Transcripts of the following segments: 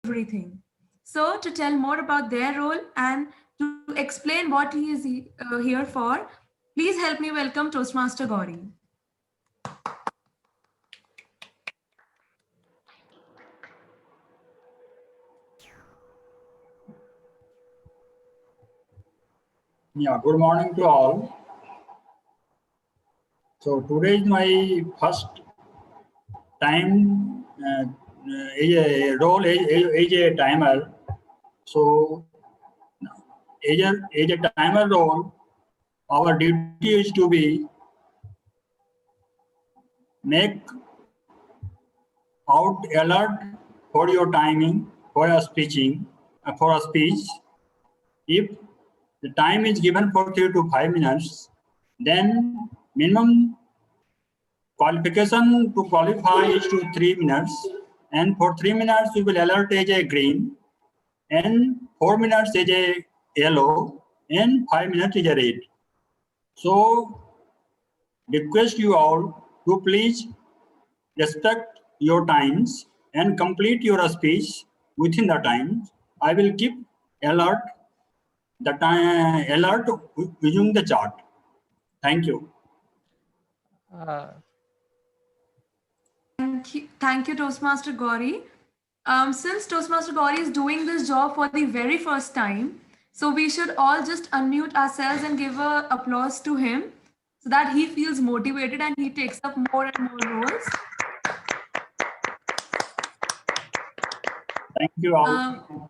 everything. So, to tell more about their role and to explain what he is here for, please help me welcome Toastmaster Gauri. Yeah, good morning to all. So today is my first time is a role is a timer. So as a timer role, our duty is to be make out alert for your timing for a speeching for a speech. If the time is given for 3 to 5 minutes, then minimum qualification to qualify is to 3 minutes, and for 3 minutes we will alert as a green, and 4 minutes is a yellow, and 5 minutes is a red. So request you all to please respect your times and complete your speech within the times. I will keep alert the time alert using the chart. Thank you. Uh, Thank you, Toastmaster Gauri. Since Toastmaster Gauri is doing this job for the very first time, so we should all just unmute ourselves and give a applause to him so that he feels motivated and he takes up more and more roles. Thank you all.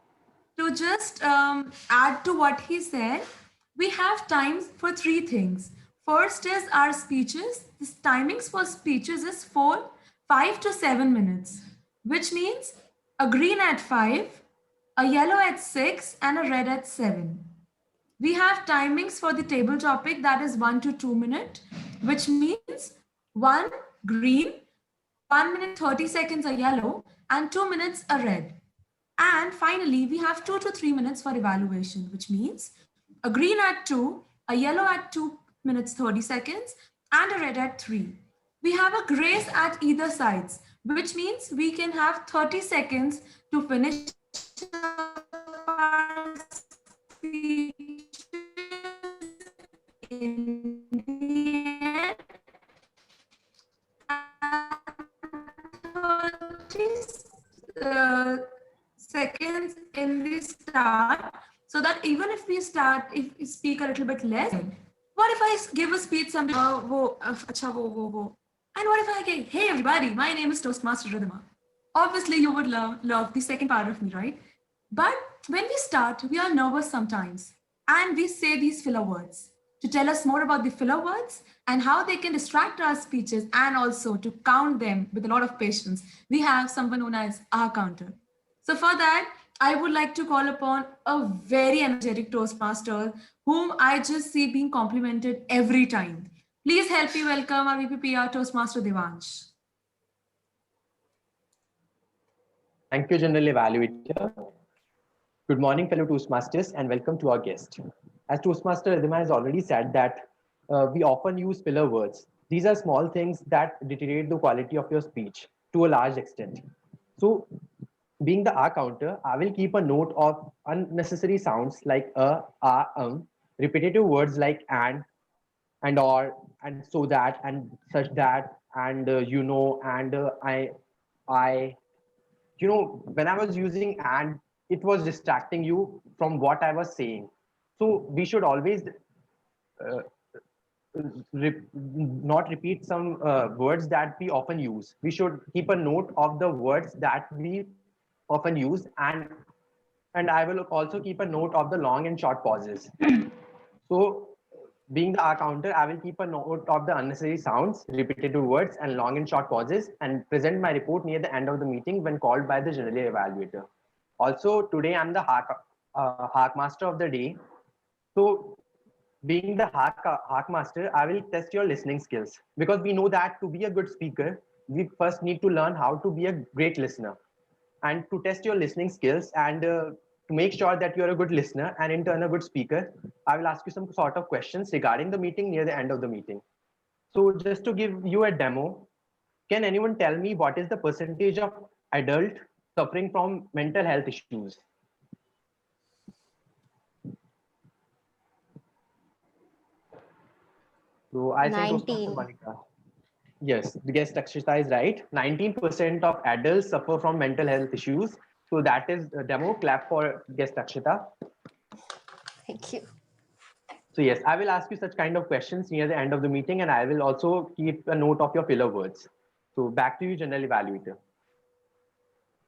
To just add to what he said, we have times for three things. First is our speeches. The timings for speeches is 5 to 7 minutes, which means a green at 5, a yellow at 6, and a red at 7. We have timings for the table topic that is 1 to 2 minutes, which means 1 green, 1 minute 30 seconds a yellow, and 2 minutes a red. And finally, we have 2 to 3 minutes for evaluation, which means a green at 2, a yellow at 2 minutes 30 seconds, and a red at 3. We have a grace at either sides, which means we can have 30 seconds to finish our in the end, and 30 seconds in the start, so that even if we start, if we speak a little bit less, what if I give a speech something, and what if I say, hey everybody, my name is Toastmaster Ridhima. Obviously, you would love the second part of me, right? But when we start, we are nervous sometimes, and we say these filler words. To tell us more about the filler words and how they can distract our speeches, and also to count them with a lot of patience, we have someone known as our counter. So for that, I would like to call upon a very energetic Toastmaster whom I just see being complimented every time. Please help me welcome our VPPR Toastmaster Devansh. Thank you, General Evaluator. Good morning, fellow Toastmasters, and welcome to our guest. As Toastmaster Ridhima has already said that we often use filler words. These are small things that deteriorate the quality of your speech to a large extent. So, being the R counter, I will keep a note of unnecessary sounds like repetitive words like and or, and so that, and such that, and and I. When I was using and, it was distracting you from what I was saying. So we should always uh, not repeat some words that we often use. We should keep a note of the words that we often use, and I will also keep a note of the long and short pauses. So, being the R counter, I will keep a note of the unnecessary sounds, repetitive words, and long and short pauses, and present my report near the end of the meeting when called by the general evaluator. Also, today I'm the Hark Master of the day. So, being the Hark Master, I will test your listening skills, because we know that to be a good speaker, we first need to learn how to be a great listener. And to test your listening skills and to make sure that you're a good listener and in turn a good speaker, I will ask you some sort of questions regarding the meeting near the end of the meeting. So just to give you a demo, can anyone tell me what is the percentage of adult suffering from mental health issues? So I think Toastmaster 19. Monica. Yes, the guest Akshita is right. 19% of adults suffer from mental health issues. So that is a demo. Clap for guest Akshita. Thank you. So yes, I will ask you such kind of questions near the end of the meeting, and I will also keep a note of your filler words. So back to you, General Evaluator.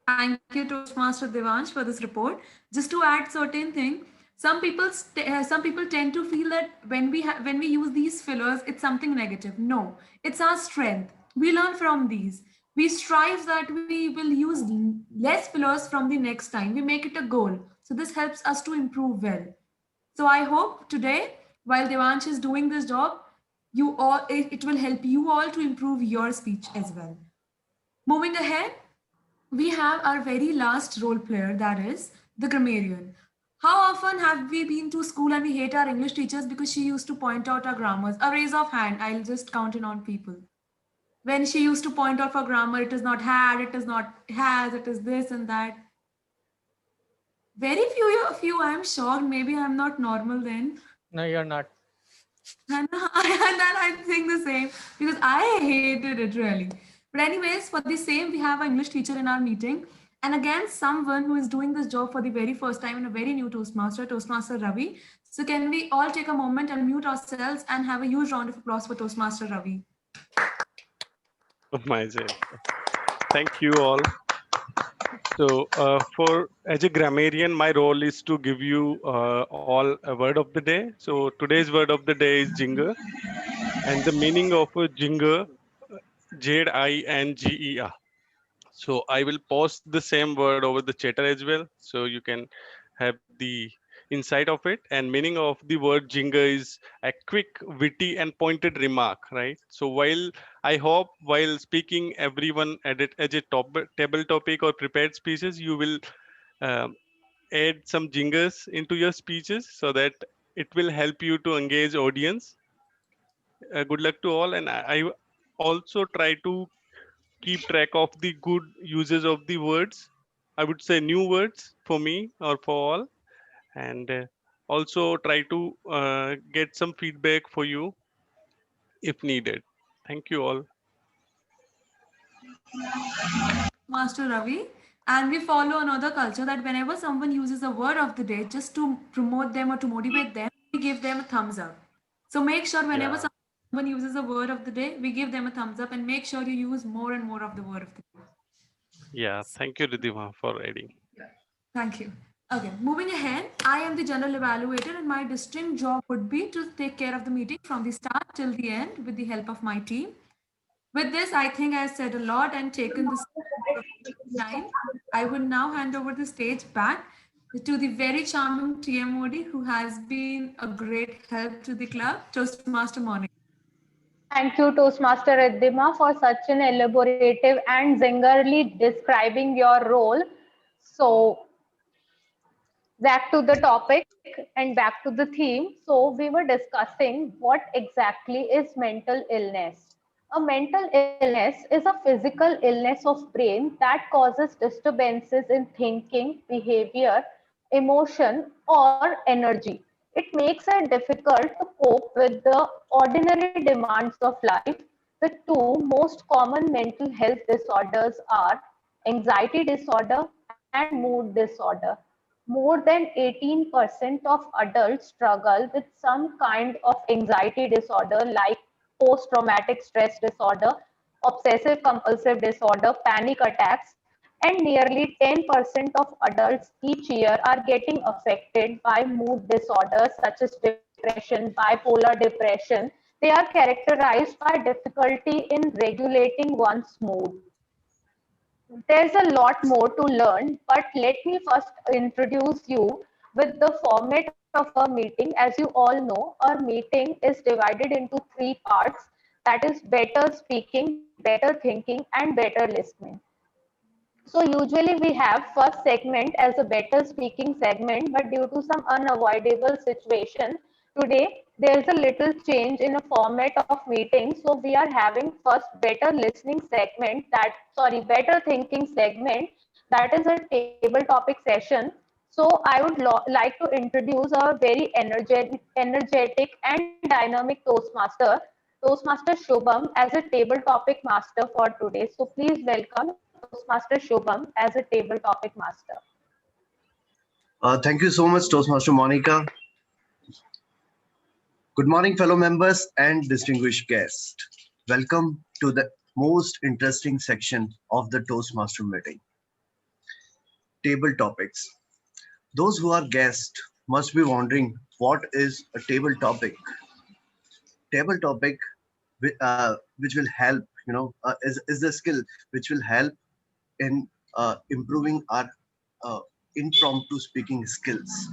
Thank you, Toastmaster Devansh, for this report. Just to add certain thing, some people tend to feel that when we use these fillers, it's something negative. No, it's our strength. We learn from these. We strive that we will use less fillers from the next time. We make it a goal. So this helps us to improve well. So I hope today, while Devansh is doing this job, it will help you all to improve your speech as well. Moving ahead, we have our very last role player, that is the grammarian. How often have we been to school and we hate our English teachers because she used to point out our grammars? A raise of hand, I'll just count in on people. When she used to point out for grammar, it is not had, it is not has, it is this and that. Very few of you, I'm shocked. Maybe I'm not normal then. No, you're not. And I think the same because I hated it really. But anyways, for the same, we have an English teacher in our meeting. And again, someone who is doing this job for the very first time and a very new Toastmaster, Toastmaster Ravi. So can we all take a moment and mute ourselves and have a huge round of applause for Toastmaster Ravi? Myself. Thank you all. So for as a grammarian, my role is to give you all a word of the day. So today's word of the day is jinger, and the meaning of a jinger, Jinger. So I will post the same word over the chatter as well, so you can have the insight of it. And meaning of the word jinger is a quick, witty, and pointed remark, right? So I hope while speaking, everyone add it as a table topic or prepared speeches, you will um, add some jingers into your speeches so that it will help you to engage audience. Good luck to all, and I also try to keep track of the good uses of the words. I would say new words for me or for all, and also try to get some feedback for you if needed. Thank you all. Master Ravi. And we follow another culture that whenever someone uses a word of the day just to promote them or to motivate them, we give them a thumbs up. So make sure whenever Yeah. someone uses a word of the day, we give them a thumbs up and make sure you use more and more of the word of the day. Yeah, thank you, Ridhima, for adding. Thank you. Okay, moving ahead, I am the general evaluator and my distinct job would be to take care of the meeting from the start till the end with the help of my team. With this, I think I've said a lot and taken this time. I would now hand over the stage back to the very charming TMOD who has been a great help to the club, Toastmaster Monica. Thank you, Toastmaster Riddhima, for such an elaborative and zingerly describing your role. So, back to the topic and back to the theme. So, we were discussing what exactly is mental illness. A mental illness is a physical illness of brain that causes disturbances in thinking, behavior, emotion, or energy. It makes it difficult to cope with the ordinary demands of life. The two most common mental health disorders are anxiety disorder and mood disorder. More than 18% of adults struggle with some kind of anxiety disorder like post-traumatic stress disorder, obsessive compulsive disorder, panic attacks, and nearly 10% of adults each year are getting affected by mood disorders such as depression, bipolar depression. They are characterized by difficulty in regulating one's mood. There's a lot more to learn, but let me first introduce you with the format of a meeting. As you all know, our meeting is divided into three parts, that is better speaking, better thinking, and better listening. So usually we have first segment as a better speaking segment, but due to some unavoidable situation, today there's a little change in a format of meeting. So we are having first better listening segment, better thinking segment, that is a table topic session. So I would like to introduce a very energetic and dynamic Toastmaster, Toastmaster Shubham, as a table topic master for today. So please welcome Toastmaster Shubham as a table topic master. Thank you so much, Toastmaster Monica. Good morning, fellow members and distinguished guests. Welcome to the most interesting section of the Toastmaster meeting. Table topics. Those who are guests must be wondering what is a table topic. Table topic, which will help, is the skill which will help in improving our impromptu speaking skills,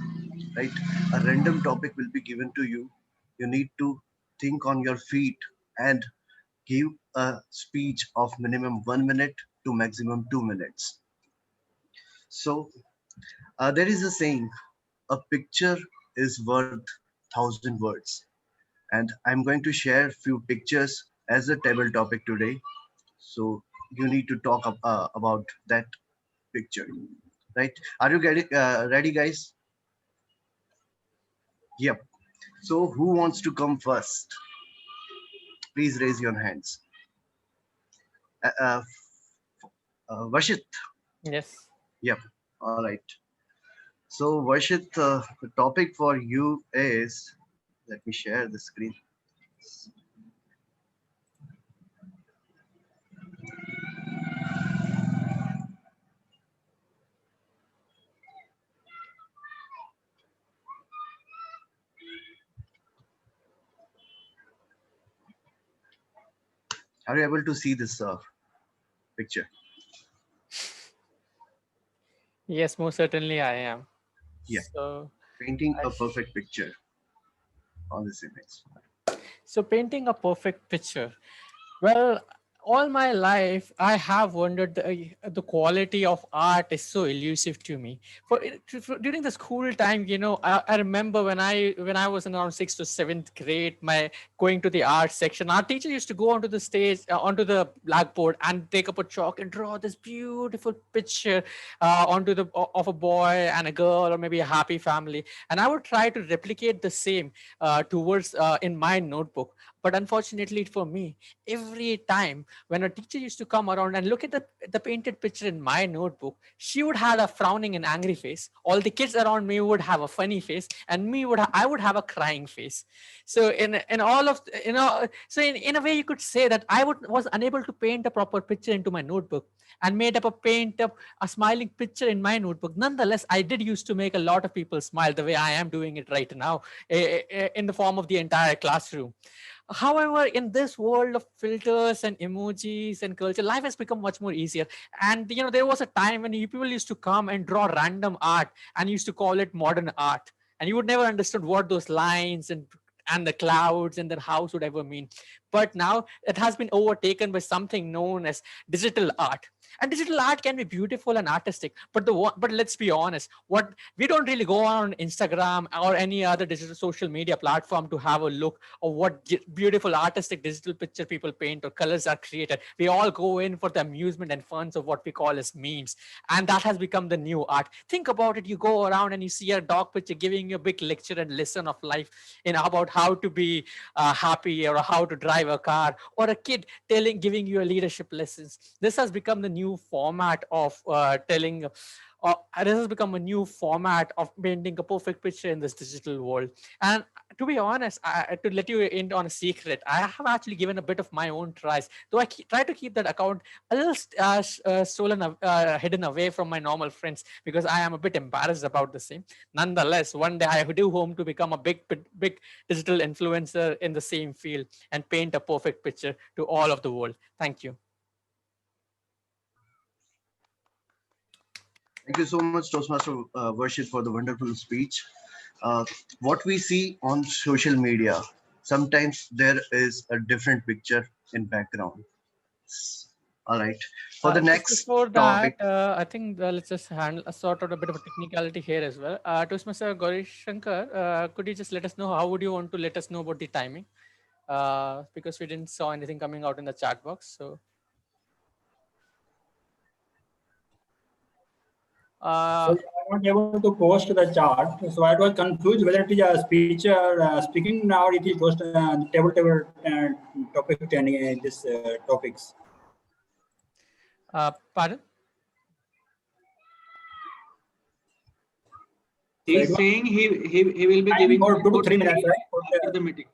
right? A random topic will be given to you. You need to think on your feet and give a speech of minimum 1 minute to maximum 2 minutes. So there is a saying, a picture is worth 1,000 words. And I'm going to share few pictures as a table topic today. So you need to talk about that picture, right? Are you ready, guys? Yep. So who wants to come first? Please raise your hands. Varshit. Yes. Yep. All right. So Varshit, the topic for you is, let me share the screen. Are you able to see this picture? Yes, most certainly I am. Yeah. So, Painting a perfect picture on this image. so painting a perfect picture. Well, all my life, I have wondered the quality of art is so elusive to me. During the school time, I remember when I was in around 6th to 7th grade, my going to the art section. Our teacher used to go onto the stage, onto the blackboard, and take up a chalk and draw this beautiful picture onto the of a boy and a girl, or maybe a happy family. And I would try to replicate the same towards in my notebook. But unfortunately for me, every time when a teacher used to come around and look at the painted picture in my notebook, she would have a frowning and angry face. All the kids around me would have a funny face, and I would have a crying face. So in all of so in a way you could say that was unable to paint a proper picture into my notebook and made up a smiling picture in my notebook. Nonetheless, I did used to make a lot of people smile the way I am doing it right now, in the form of the entire classroom. However, in this world of filters and emojis and culture, life has become much more easier. And there was a time when people used to come and draw random art and used to call it modern art. And you would never understood what those lines and the clouds and the house would ever mean. But now it has been overtaken by something known as digital art. And digital art can be beautiful and artistic, but let's be honest, what we don't really go on Instagram or any other digital social media platform to have a look of what beautiful artistic digital picture people paint or colors are created. We all go in for the amusement and fun of what we call as memes, and that has become the new art. Think about it: you go around and you see a dog picture giving you a big lecture and lesson of life about how to be happy, or how to drive a car, or a kid giving you a leadership lessons. This has become the new format of telling. This has become a new format of painting a perfect picture in this digital world. And to be honest, to let you in on a secret, I have actually given a bit of my own tries, though I try to keep that account a little hidden away from my normal friends, because I am a bit embarrassed about the same. Nonetheless, one day I do hope to become a big digital influencer in the same field and paint a perfect picture to all of the world. Thank you. Thank you so much, Toastmaster Varshit, for the wonderful speech. What we see on social media, sometimes there is a different picture in background. All right. For the next Before topic, that, I think let's just sort out a bit of a technicality here as well. Toastmaster Gaurish Shankar, could you just let us know how would you want to let us know about the timing? Because we didn't saw anything coming out in the chat box. So So I'm not able to post the chart. So I was confused whether it is a speaker speaking or it is just table topic this topics. Pardon? So it He's was saying he will be time giving for the 2 to report 3 minutes, right? after the meeting.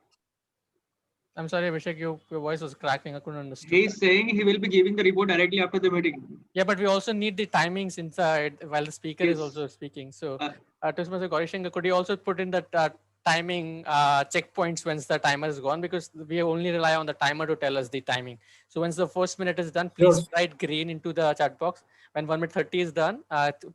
I'm sorry, Abhishek, your voice was cracking. I couldn't understand. He's saying he will be giving the report directly after the meeting. Yeah, but we also need the timings inside while the speaker is Yes. also speaking. So, Uh, Toastmaster Gaurishanga, could you also put in the timing checkpoints once the timer is gone? Because we only rely on the timer to tell us the timing. So once the first minute is done, please Sure. write green into the chat box. When 1 minute 30 is done,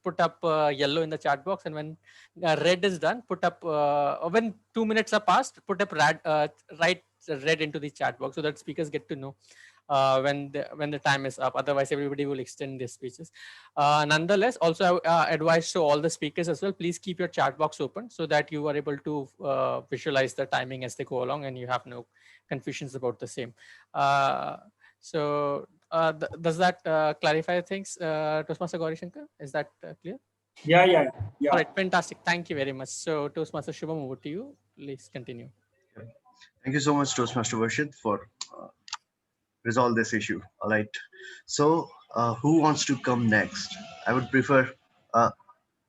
put up yellow in the chat box. And when red is done, put up, or when 2 minutes are passed, put up write red into the chat box so that speakers get to know when the time is up. Otherwise, everybody will extend their speeches. Nonetheless, also advise to all the speakers as well, please keep your chat box open so that you are able to visualize the timing as they go along and you have no confusions about the same. Does that clarify things, Toastmaster Gaurishanga? Is that clear? Yeah. All right, fantastic. Thank you very much. So Toastmaster Shubham, over to you. Please continue. Thank you so much, Toastmaster Varshit, for resolve this issue. All right. So, who wants to come next? I would prefer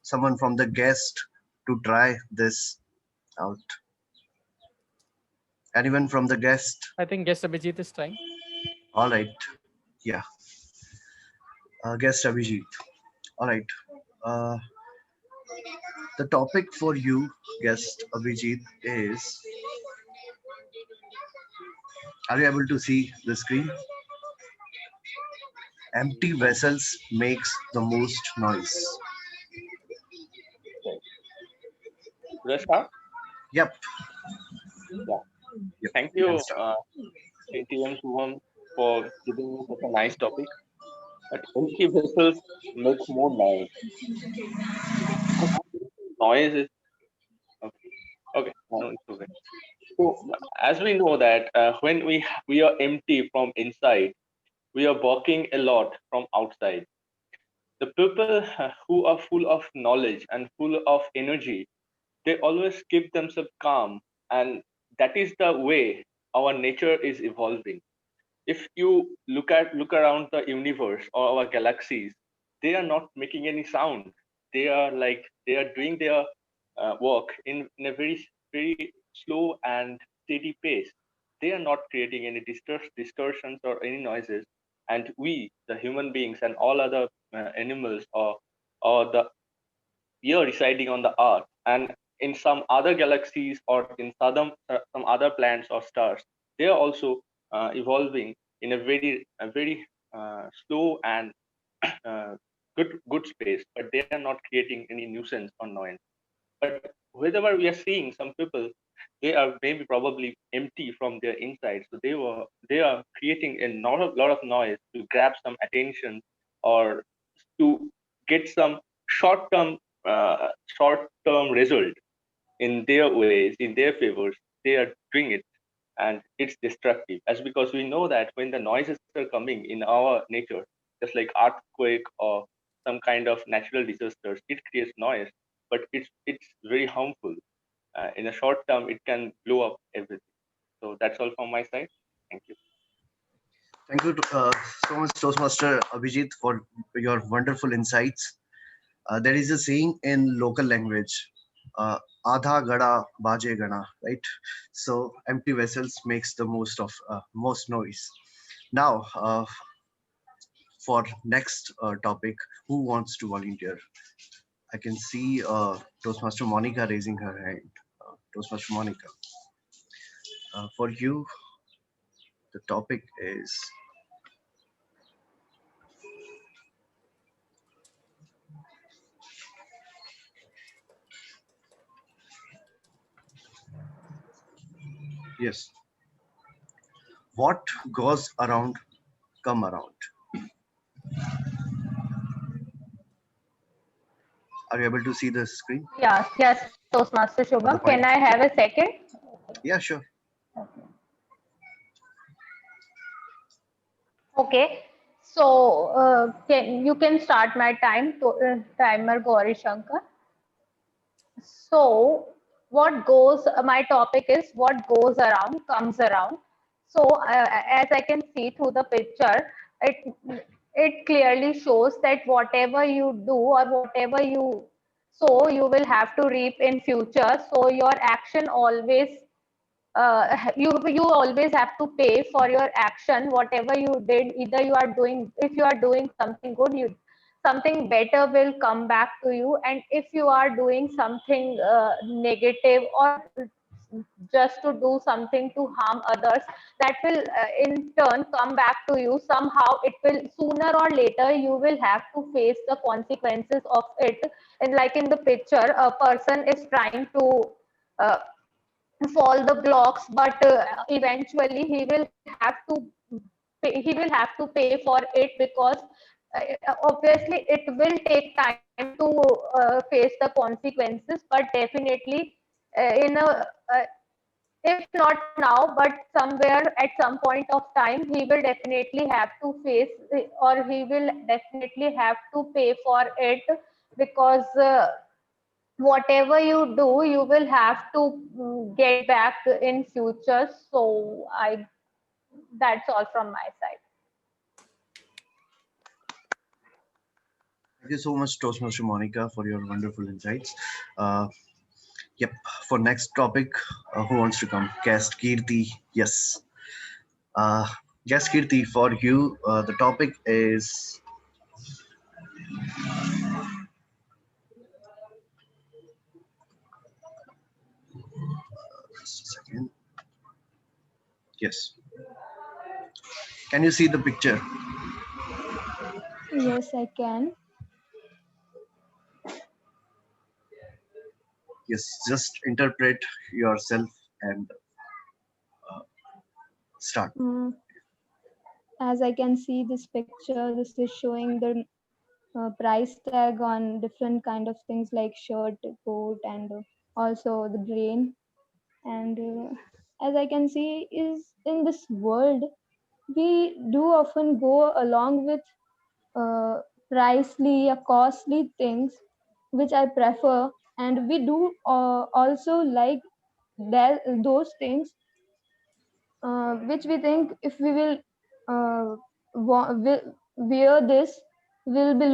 someone from the guest to try this out. Anyone from the guest? I think guest Abhijit is trying. All right. Yeah. Guest Abhijit. All right. The topic for you, guest Abhijit, is. Are you able to see the screen? Empty vessels makes the most noise. Let's start. Yep. Yeah. Yep. Thank you, Yes, sir. ATM Shubham, for giving me such a nice topic. But empty vessels make more noise. Noise is okay. No, it's okay. So, as we know that when we are empty from inside, we are working a lot from outside. The people who are full of knowledge and full of energy, they always keep themselves calm, and that is the way our nature is evolving. If you look around the universe or our galaxies, they are not making any sound. They are doing their work in a very slow and steady pace. They are not creating any distortions or any noises. And we, the human beings and all other animals or the here residing on the earth and in some other galaxies or in some other planets or stars, they are also evolving in a very slow and good space, but they are not creating any nuisance or noise. But wherever we are seeing some people, they are maybe probably empty from their inside, so they are creating a lot of noise to grab some attention or to get some short-term short-term result in their ways, in their favors. They are doing it, and it's destructive. As because we know that when the noises are coming in our nature, just like earthquake or some kind of natural disasters, it creates noise, but it's very harmful. In a short term, it can blow up everything. So that's all from my side. Thank you. Thank you so much, Toastmaster Abhijit, for your wonderful insights. There is a saying in local language, "Adha gada baje gana," right? So empty vessels makes the most noise. Now, for next topic, who wants to volunteer? I can see Toastmaster Monica raising her hand. Toastmaster Monica, for you, the topic is. Yes. What goes around, come around. Are you able to see the screen? Yes, Toastmaster Shubham. Can I have a second? Yeah, sure. Okay. So you can start my timer, Gauri Shankar. So my topic is what goes around comes around. So as I can see through the picture, it clearly shows that whatever you do or whatever you sow, you will have to reap in future. So your action always you always have to pay for your action, whatever you did. Either you are doing, if you are doing something good, something better will come back to you, and if you are doing something negative or just to do something to harm others, that will in turn come back to you somehow. It will, sooner or later you will have to face the consequences of it. And like in the picture, a person is trying to uh, fall the blocks, but eventually he will have to pay for it, because obviously it will take time to face the consequences, but definitely in a if not now, but somewhere at some point of time, he will definitely have to face, or he will definitely have to pay for it, because whatever you do, you will have to get back in future. So that's all from my side. Thank you so much, Toastmaster Monica, for your wonderful insights. Yep. For next topic, who wants to come? Guest Kirti. Yes. Guest Kirti, for you, the topic is just a second. Yes. Can you see the picture? Yes, I can. Yes. Just interpret yourself and start. As I can see this picture, this is showing the price tag on different kind of things like shirt, coat, and also the grain. And as I can see, is in this world, we do often go along with pricely or costly things, which I prefer, and we do also like those things which we think if we will wear this, will be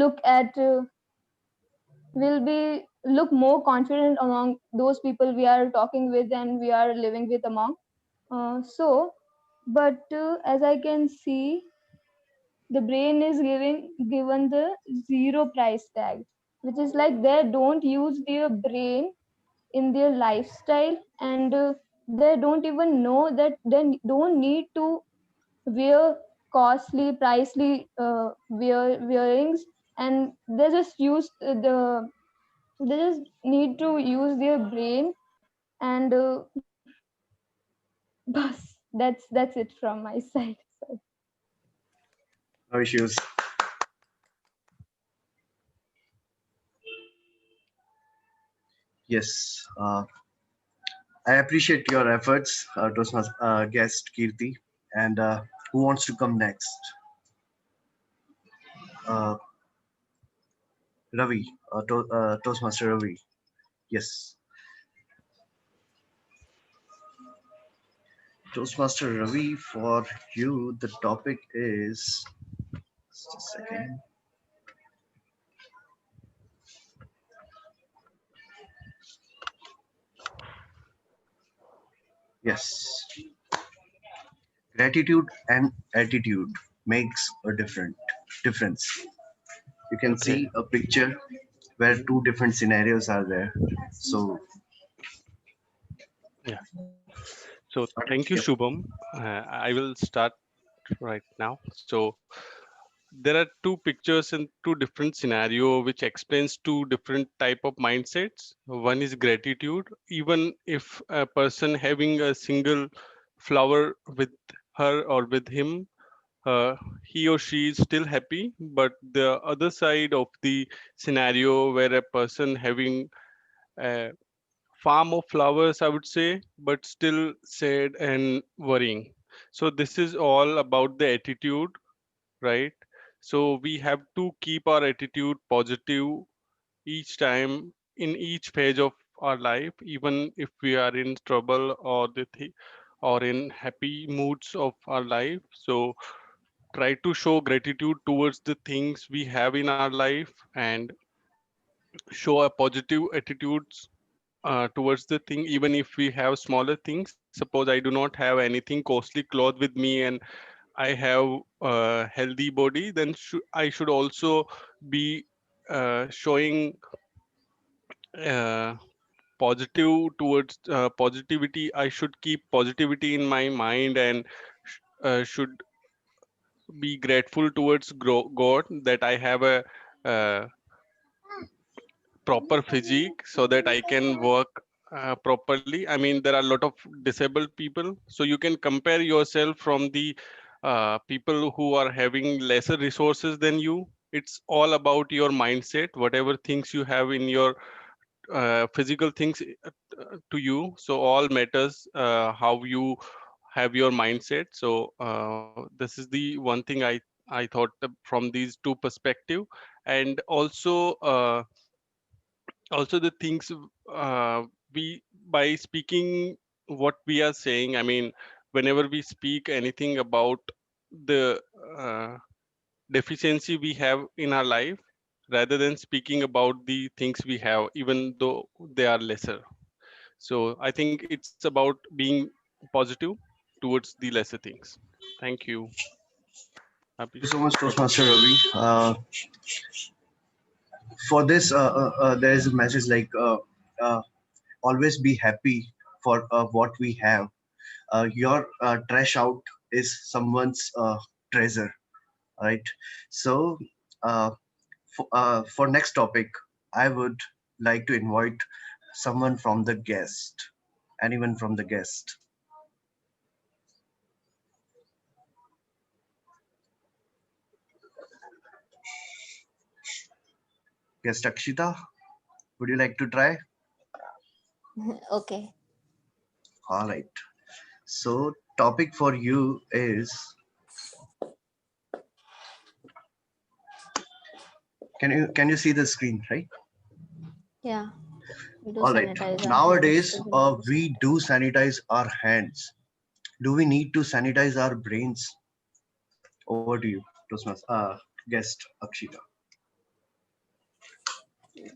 will be look more confident among those people we are talking with and we are living with among. But as I can see, the brain is given the zero price tag, which is like they don't use their brain in their lifestyle, and they don't even know that they don't need to wear costly pricely wearings, and they just use they just need to use their brain, and bus, that's it from my side. So, No issues. Yes. I appreciate your efforts, Toastmaster guest Kirti. And who wants to come next? Ravi, Toastmaster Ravi. Yes. Toastmaster Ravi, for you, the topic is. Just a second. Yes. Gratitude and attitude makes a difference. You can Okay. see a picture where two different scenarios are there. So Yeah. So thank you, Yep. Shubham. I will start right now. So there are two pictures in two different scenario which explains two different type of mindsets. One is gratitude. Even if a person having a single flower with her or with him, he or she is still happy. But the other side of the scenario where a person having a farm of flowers, I would say, but still sad and worrying. So this is all about the attitude, right? So we have to keep our attitude positive each time in each phase of our life, even if we are in trouble or or in happy moods of our life. So try to show gratitude towards the things we have in our life and show a positive attitudes towards the thing, even if we have smaller things. Suppose I do not have anything costly cloth with me and I have a healthy body, then I should also be showing uh, positive towards positivity. I should keep positivity in my mind and should be grateful towards God that I have a uh, proper physique so that I can work properly. I mean, there are a lot of disabled people, so you can compare yourself from the people who are having lesser resources than you. It's all about your mindset, whatever things you have in your physical things to you. So all matters how you have your mindset. So this is the one thing I thought from these two perspective, and also the things we by speaking what we are saying. I mean, whenever we speak anything about the deficiency we have in our life, rather than speaking about the things we have, even though they are lesser. So I think it's about being positive towards the lesser things. Thank you. Happy. Thank you so much, Toastmaster Ravi. For this, there is a message like uh, always be happy for what we have. Your trash out is someone's treasure, right? So, for next topic, I would like to invite someone from the guest. Anyone from the guest? Guest Akshita, would you like to try? Okay. All right. So, topic for you is, can you see the screen, right? Yeah. We do All right. sanitize our hands Nowadays, to be able we do sanitize our hands. Do we need to sanitize our brains? Over to you, Toastmasters. Guest Akshita.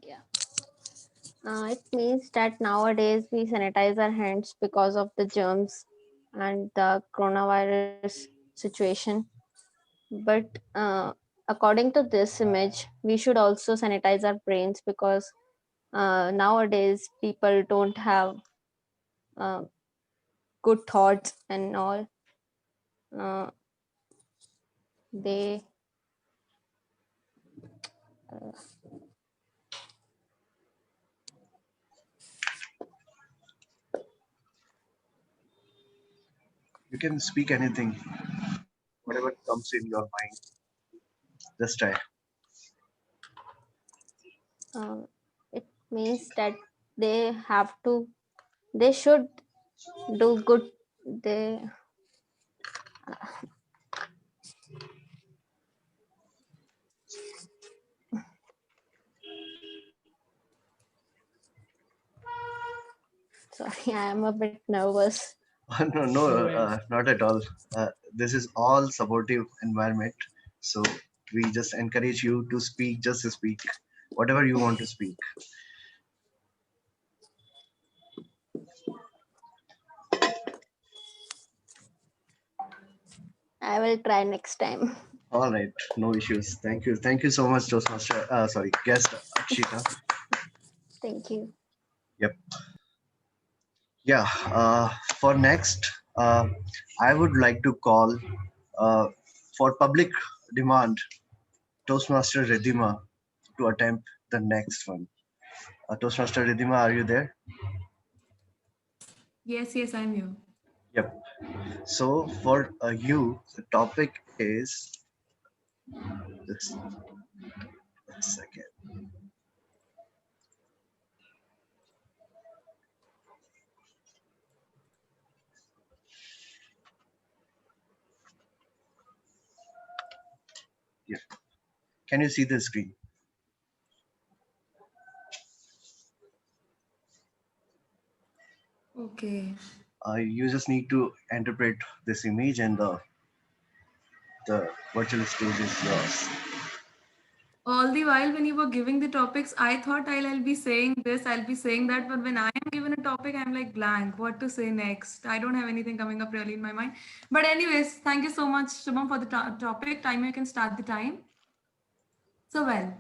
Yeah. It means that nowadays we sanitize our hands because of the germs and the coronavirus situation. But according to this image, we should also sanitize our brains because nowadays people don't have uh, good thoughts and all. Uh, they uh, You can speak anything, whatever comes in your mind. Just try. it means that they have to they should do good. They sorry, I am a bit nervous. No, no, not at all. This is all supportive environment. So we just encourage you to speak, just to speak, whatever you want to speak. I will try next time. All right, no issues. Thank you. Thank you so much, Toastmaster. Sorry, guest Akshita. Thank you. Yep. Yeah. For next, I would like to call uh, for public demand Toastmaster Redima to attempt the next one. Toastmaster Redima, are you there? Yes, yes, I'm here. Yep. So for you, the topic is just a second. Can you see the screen? Okay. You just need to interpret this image and the virtual stage is yours. All the while when you were giving the topics, I thought I'll be saying this, I'll be saying that, but when I am given a topic, I'm like blank, what to say next? I don't have anything coming up really in my mind. But anyways, thank you so much, Shubham, for the topic. Time, you can start the time. So well,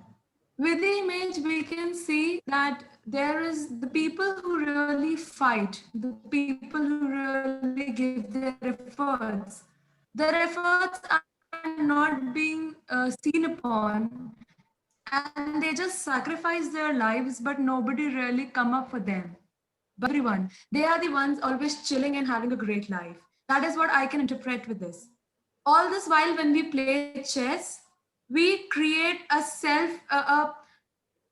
with the image, we can see that there is the people who really fight, the people who really give their efforts. Their efforts are not being seen upon, and they just sacrifice their lives, but nobody really come up for them. But everyone, they are the ones always chilling and having a great life. That is what I can interpret with this. All this while, when we play chess, we create a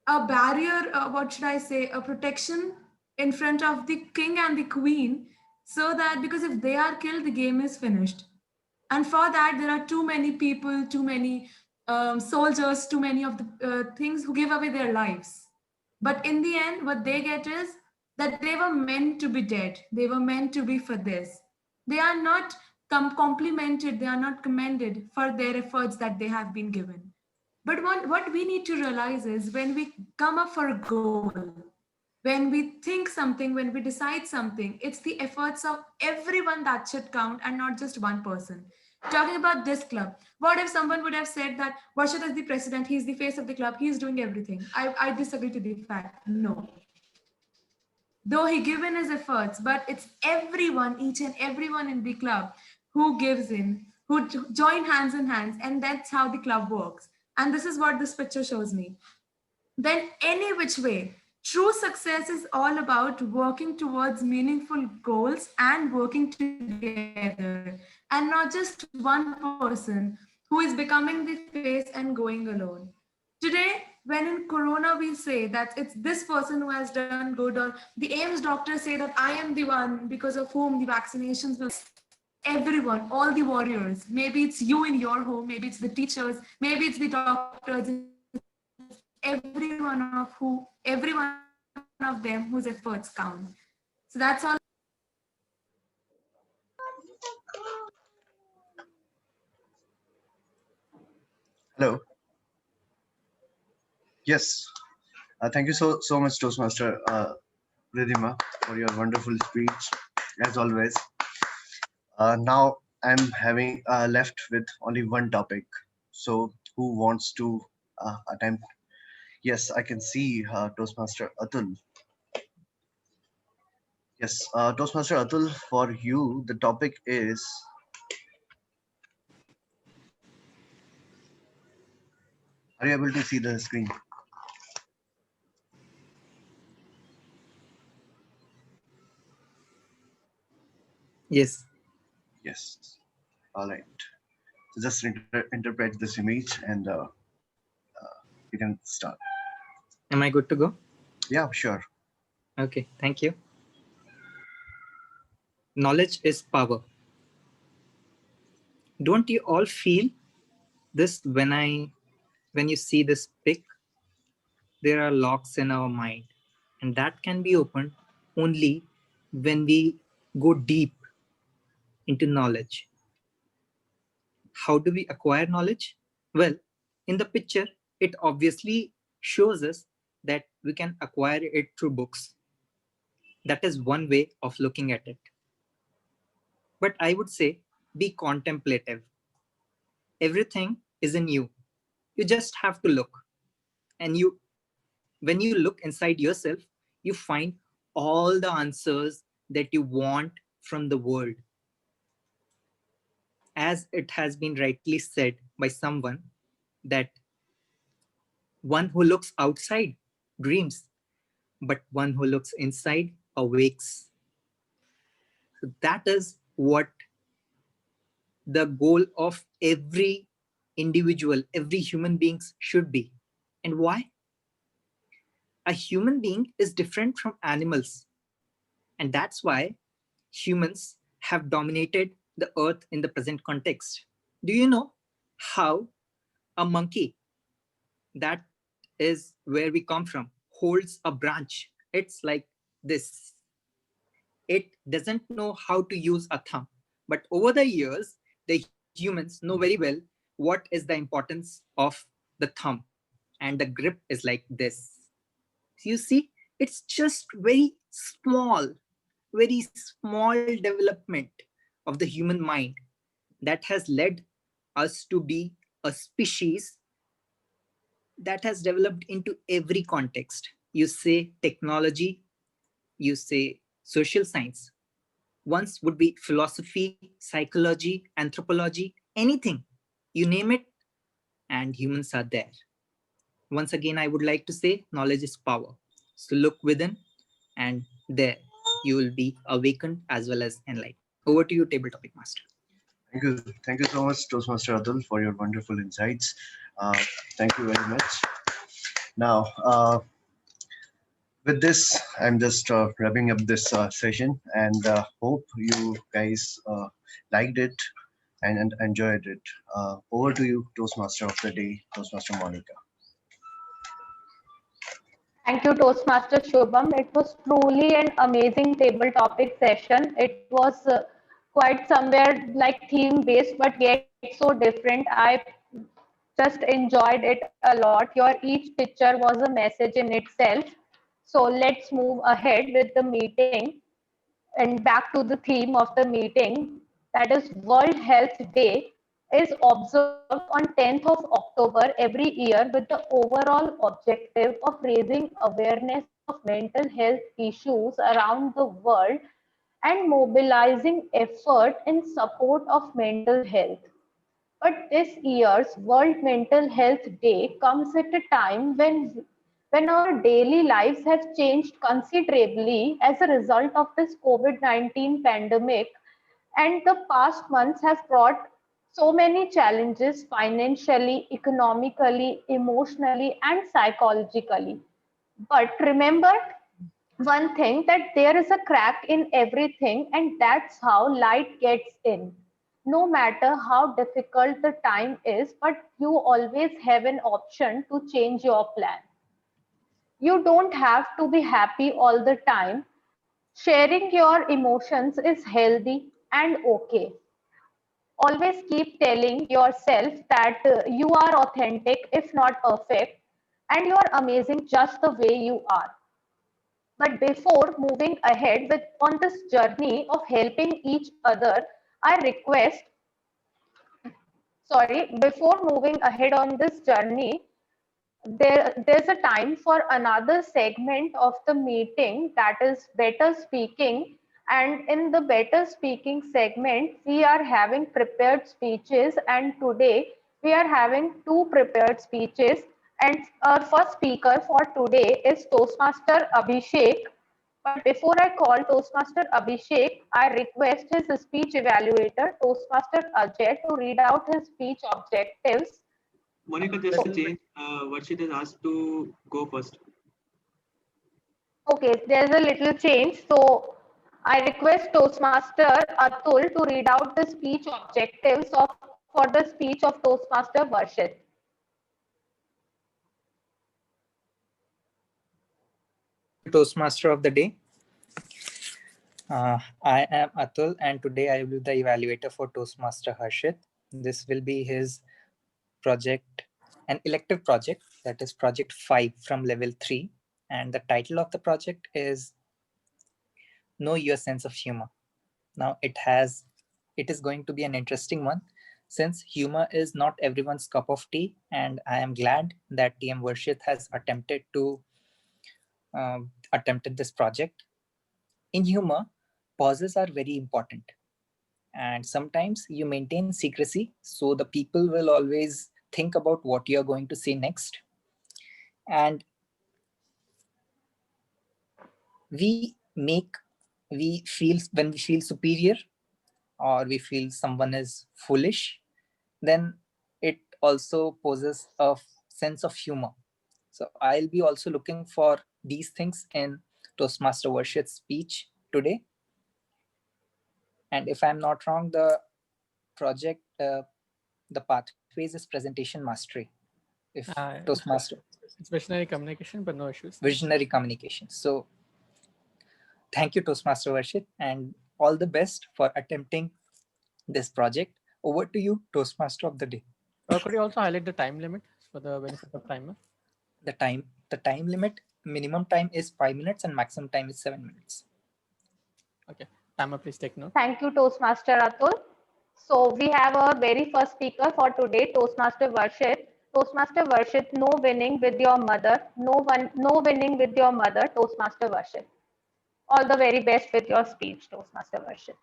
a barrier, what should I say, a protection in front of the king and the queen, so that because if they are killed, the game is finished. And for that, there are too many people, too many soldiers, too many of the things who give away their lives. But in the end, what they get is that they were meant to be dead. They were meant to be for this. They are not complimented, they are not commended for their efforts that they have been given. But what we need to realize is when we come up for a goal, when we think something, when we decide something, it's the efforts of everyone that should count and not just one person. Talking about this club, what if someone would have said that Varshad is the president, he's the face of the club, he's doing everything? I disagree to the fact. No. Though he given his efforts, but it's everyone, each and everyone in the club who gives in, who join hands in hands, and that's how the club works. And this is what this picture shows me. Then any which way, true success is all about working towards meaningful goals and working together, and not just one person who is becoming the face and going alone. Today, when in Corona we say that it's this person who has done good, or the AIMS doctors say that I am the one because of whom the vaccinations will, everyone, all the warriors, maybe it's you in your home, maybe it's the teachers, maybe it's the doctors, every one of them whose efforts count. So that's all. Hello. Yes. Thank you so much, Toastmaster Ridhima, for your wonderful speech, as always. Now I'm having left with only one topic. So who wants to attempt? Yes, I can see Toastmaster Atul. Yes, Toastmaster Atul, for you, the topic is are you able to see the screen? Yes. Yes. All right. So just interpret this image and you can start. Am I good to go? Yeah, sure. Okay, thank you. Knowledge is power. Don't you all feel this when you see this pic? There are locks in our mind, and that can be opened only when we go deep into knowledge. How do we acquire knowledge? Well, in the picture, it obviously shows us that we can acquire it through books. That is one way of looking at it. But I would say be contemplative. Everything is in you. You just have to look. And when you look inside yourself, you find all the answers that you want from the world. As it has been rightly said by someone, that one who looks outside dreams, but one who looks inside awakes. So that is what the goal of every individual, every human being should be. And why? A human being is different from animals. And that's why humans have dominated the earth in the present context. Do you know how a monkey, that is where we come from, holds a branch. It's like this. It doesn't know how to use a thumb. But over the years, the humans know very well what is the importance of the thumb. And the grip is like this. You see, it's just very small development of the human mind that has led us to be a species that has developed into every context. You say technology, you say social science. Once would be philosophy, psychology, anthropology, anything. You name it, and humans are there. Once again, I would like to say knowledge is power. So look within, and there you will be awakened as well as enlightened. Over to you, table topic master. Thank you so much, Toastmaster Atul, for your wonderful insights. Thank you very much. Now, with this, I'm just wrapping up this session, and hope you guys liked it and enjoyed it. Over to you, Toastmaster of the day, Toastmaster Monica. Thank you, Toastmaster Shubham. It was truly an amazing table topic session. It was quite somewhere like theme based, but yet so different. I just enjoyed it a lot. Your each picture was a message in itself. So let's move ahead with the meeting and back to the theme of the meeting, that is World Health Day is observed on 10th of October every year with the overall objective of raising awareness of mental health issues around the world and mobilizing effort in support of mental health. But this year's World Mental Health Day comes at a time when our daily lives have changed considerably as a result of this COVID-19 pandemic, and the past months have brought so many challenges financially, economically, emotionally, and psychologically. But remember one thing, that there is a crack in everything, and that's how light gets in. No matter how difficult the time is, but you always have an option to change your plan. You don't have to be happy all the time. Sharing your emotions is healthy and okay. Always keep telling yourself that you are authentic, if not perfect, and you are amazing just the way you are. But before moving ahead with on this journey of helping each other, I request, before moving ahead on this journey, there's a time for another segment of the meeting, that is better speaking. And in the better speaking segment, we are having prepared speeches, and today we are having two prepared speeches. And our first speaker for today is Toastmaster Abhishek. But before I call Toastmaster Abhishek, I request his speech evaluator, Toastmaster Ajay, to read out his speech objectives. Monica, just to change, Varshit has asked to go first. Okay, there's a little change. So I request Toastmaster Atul to read out the speech objectives for the speech of Toastmaster Varshit. Toastmaster of the day. I am Atul, and today I will be the evaluator for Toastmaster Harshit. This will be his project, an elective project, that is project 5 from level 3. And the title of the project is Know Your Sense of Humor. Now it is going to be an interesting one, since humor is not everyone's cup of tea, and I am glad that TM Varshit has attempted this project. In humor, pauses are very important, and sometimes you maintain secrecy so the people will always think about what you're going to say next. And when we feel superior, or we feel someone is foolish, then it also poses a sense of humor. So I'll be also looking for these things in Toastmaster Varshit's speech today. And if I'm not wrong, the project, the pathway phrase is presentation mastery. If It's Toastmaster, it's visionary communication, but no issues. visionary communication. So thank you, Toastmaster Varshit, and all the best for attempting this project. Over to you, Toastmaster of the day. Could you also highlight the time limit for the benefit of timer? The time limit, minimum time is 5 minutes and maximum time is 7 minutes. Okay, timer, please take note. Thank you, Toastmaster Atul. So we have our very first speaker for today, Toastmaster Varshit. Toastmaster Varshit, no winning with your mother. No winning with your mother, Toastmaster Varshit. All the very best with your speech, Toastmaster Varshit.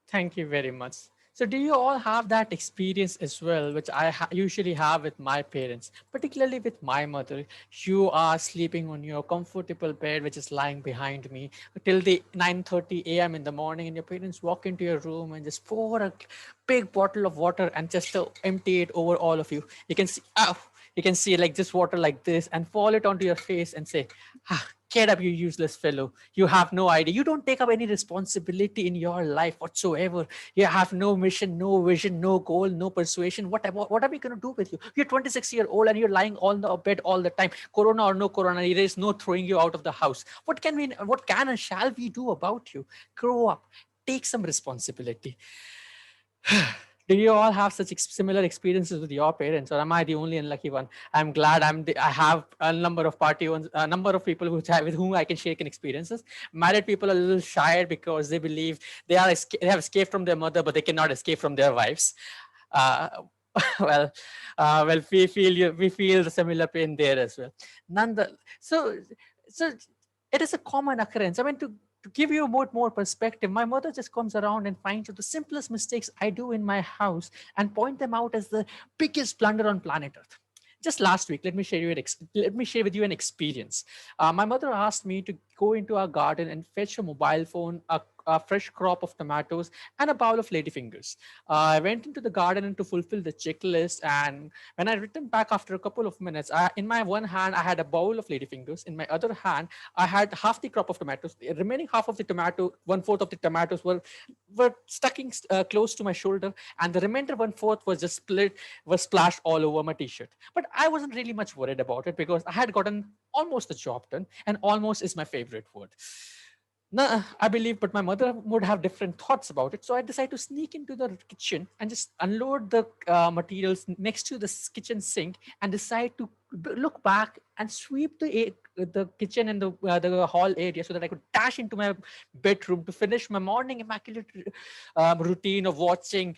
Thank you very much. So do you all have that experience as well, which I usually have with my parents, particularly with my mother? You are sleeping on your comfortable bed, which is lying behind me till the 9:30 a.m. in the morning, and your parents walk into your room and just pour a big bottle of water and just empty it over all of you. You can see, you can see like this water like this and fall it onto your face and say, get up, you useless fellow. You have no idea. You don't take up any responsibility in your life whatsoever. You have no mission, no vision, no goal, no persuasion. What are we going to do with you? You're 26-year-old and you're lying on the bed all the time. Corona or no corona, there is no throwing you out of the house. What can and shall we do about you? Grow up. Take some responsibility. Do you all have such similar experiences with your parents, or am I the only unlucky one? I'm glad I have a number of a number of people with whom I can share experiences. Married people are a little shy because they believe they have escaped from their mother, but they cannot escape from their wives. Well, we feel the similar pain there as well. So it is a common occurrence. I mean, to give you more perspective, my mother just comes around and finds the simplest mistakes I do in my house and point them out as the biggest blunder on planet Earth. Just last week, let me share with you an experience. My mother asked me to go into our garden and fetch a mobile phone, a fresh crop of tomatoes, and a bowl of ladyfingers. I went into the garden to fulfill the checklist, and when I returned back after a couple of minutes, in my one hand, I had a bowl of ladyfingers. In my other hand, I had half the crop of tomatoes. The remaining half of the tomato, 1/4 of the tomatoes were sticking close to my shoulder, and the remainder 1/4 was splashed all over my t-shirt. But I wasn't really much worried about it because I had gotten almost the job done, and almost is my favorite word. No, I believe, but my mother would have different thoughts about it. So I decided to sneak into the kitchen and just unload the materials next to the kitchen sink and decide to look back and sweep the kitchen and the hall area so that I could dash into my bedroom to finish my morning immaculate routine of watching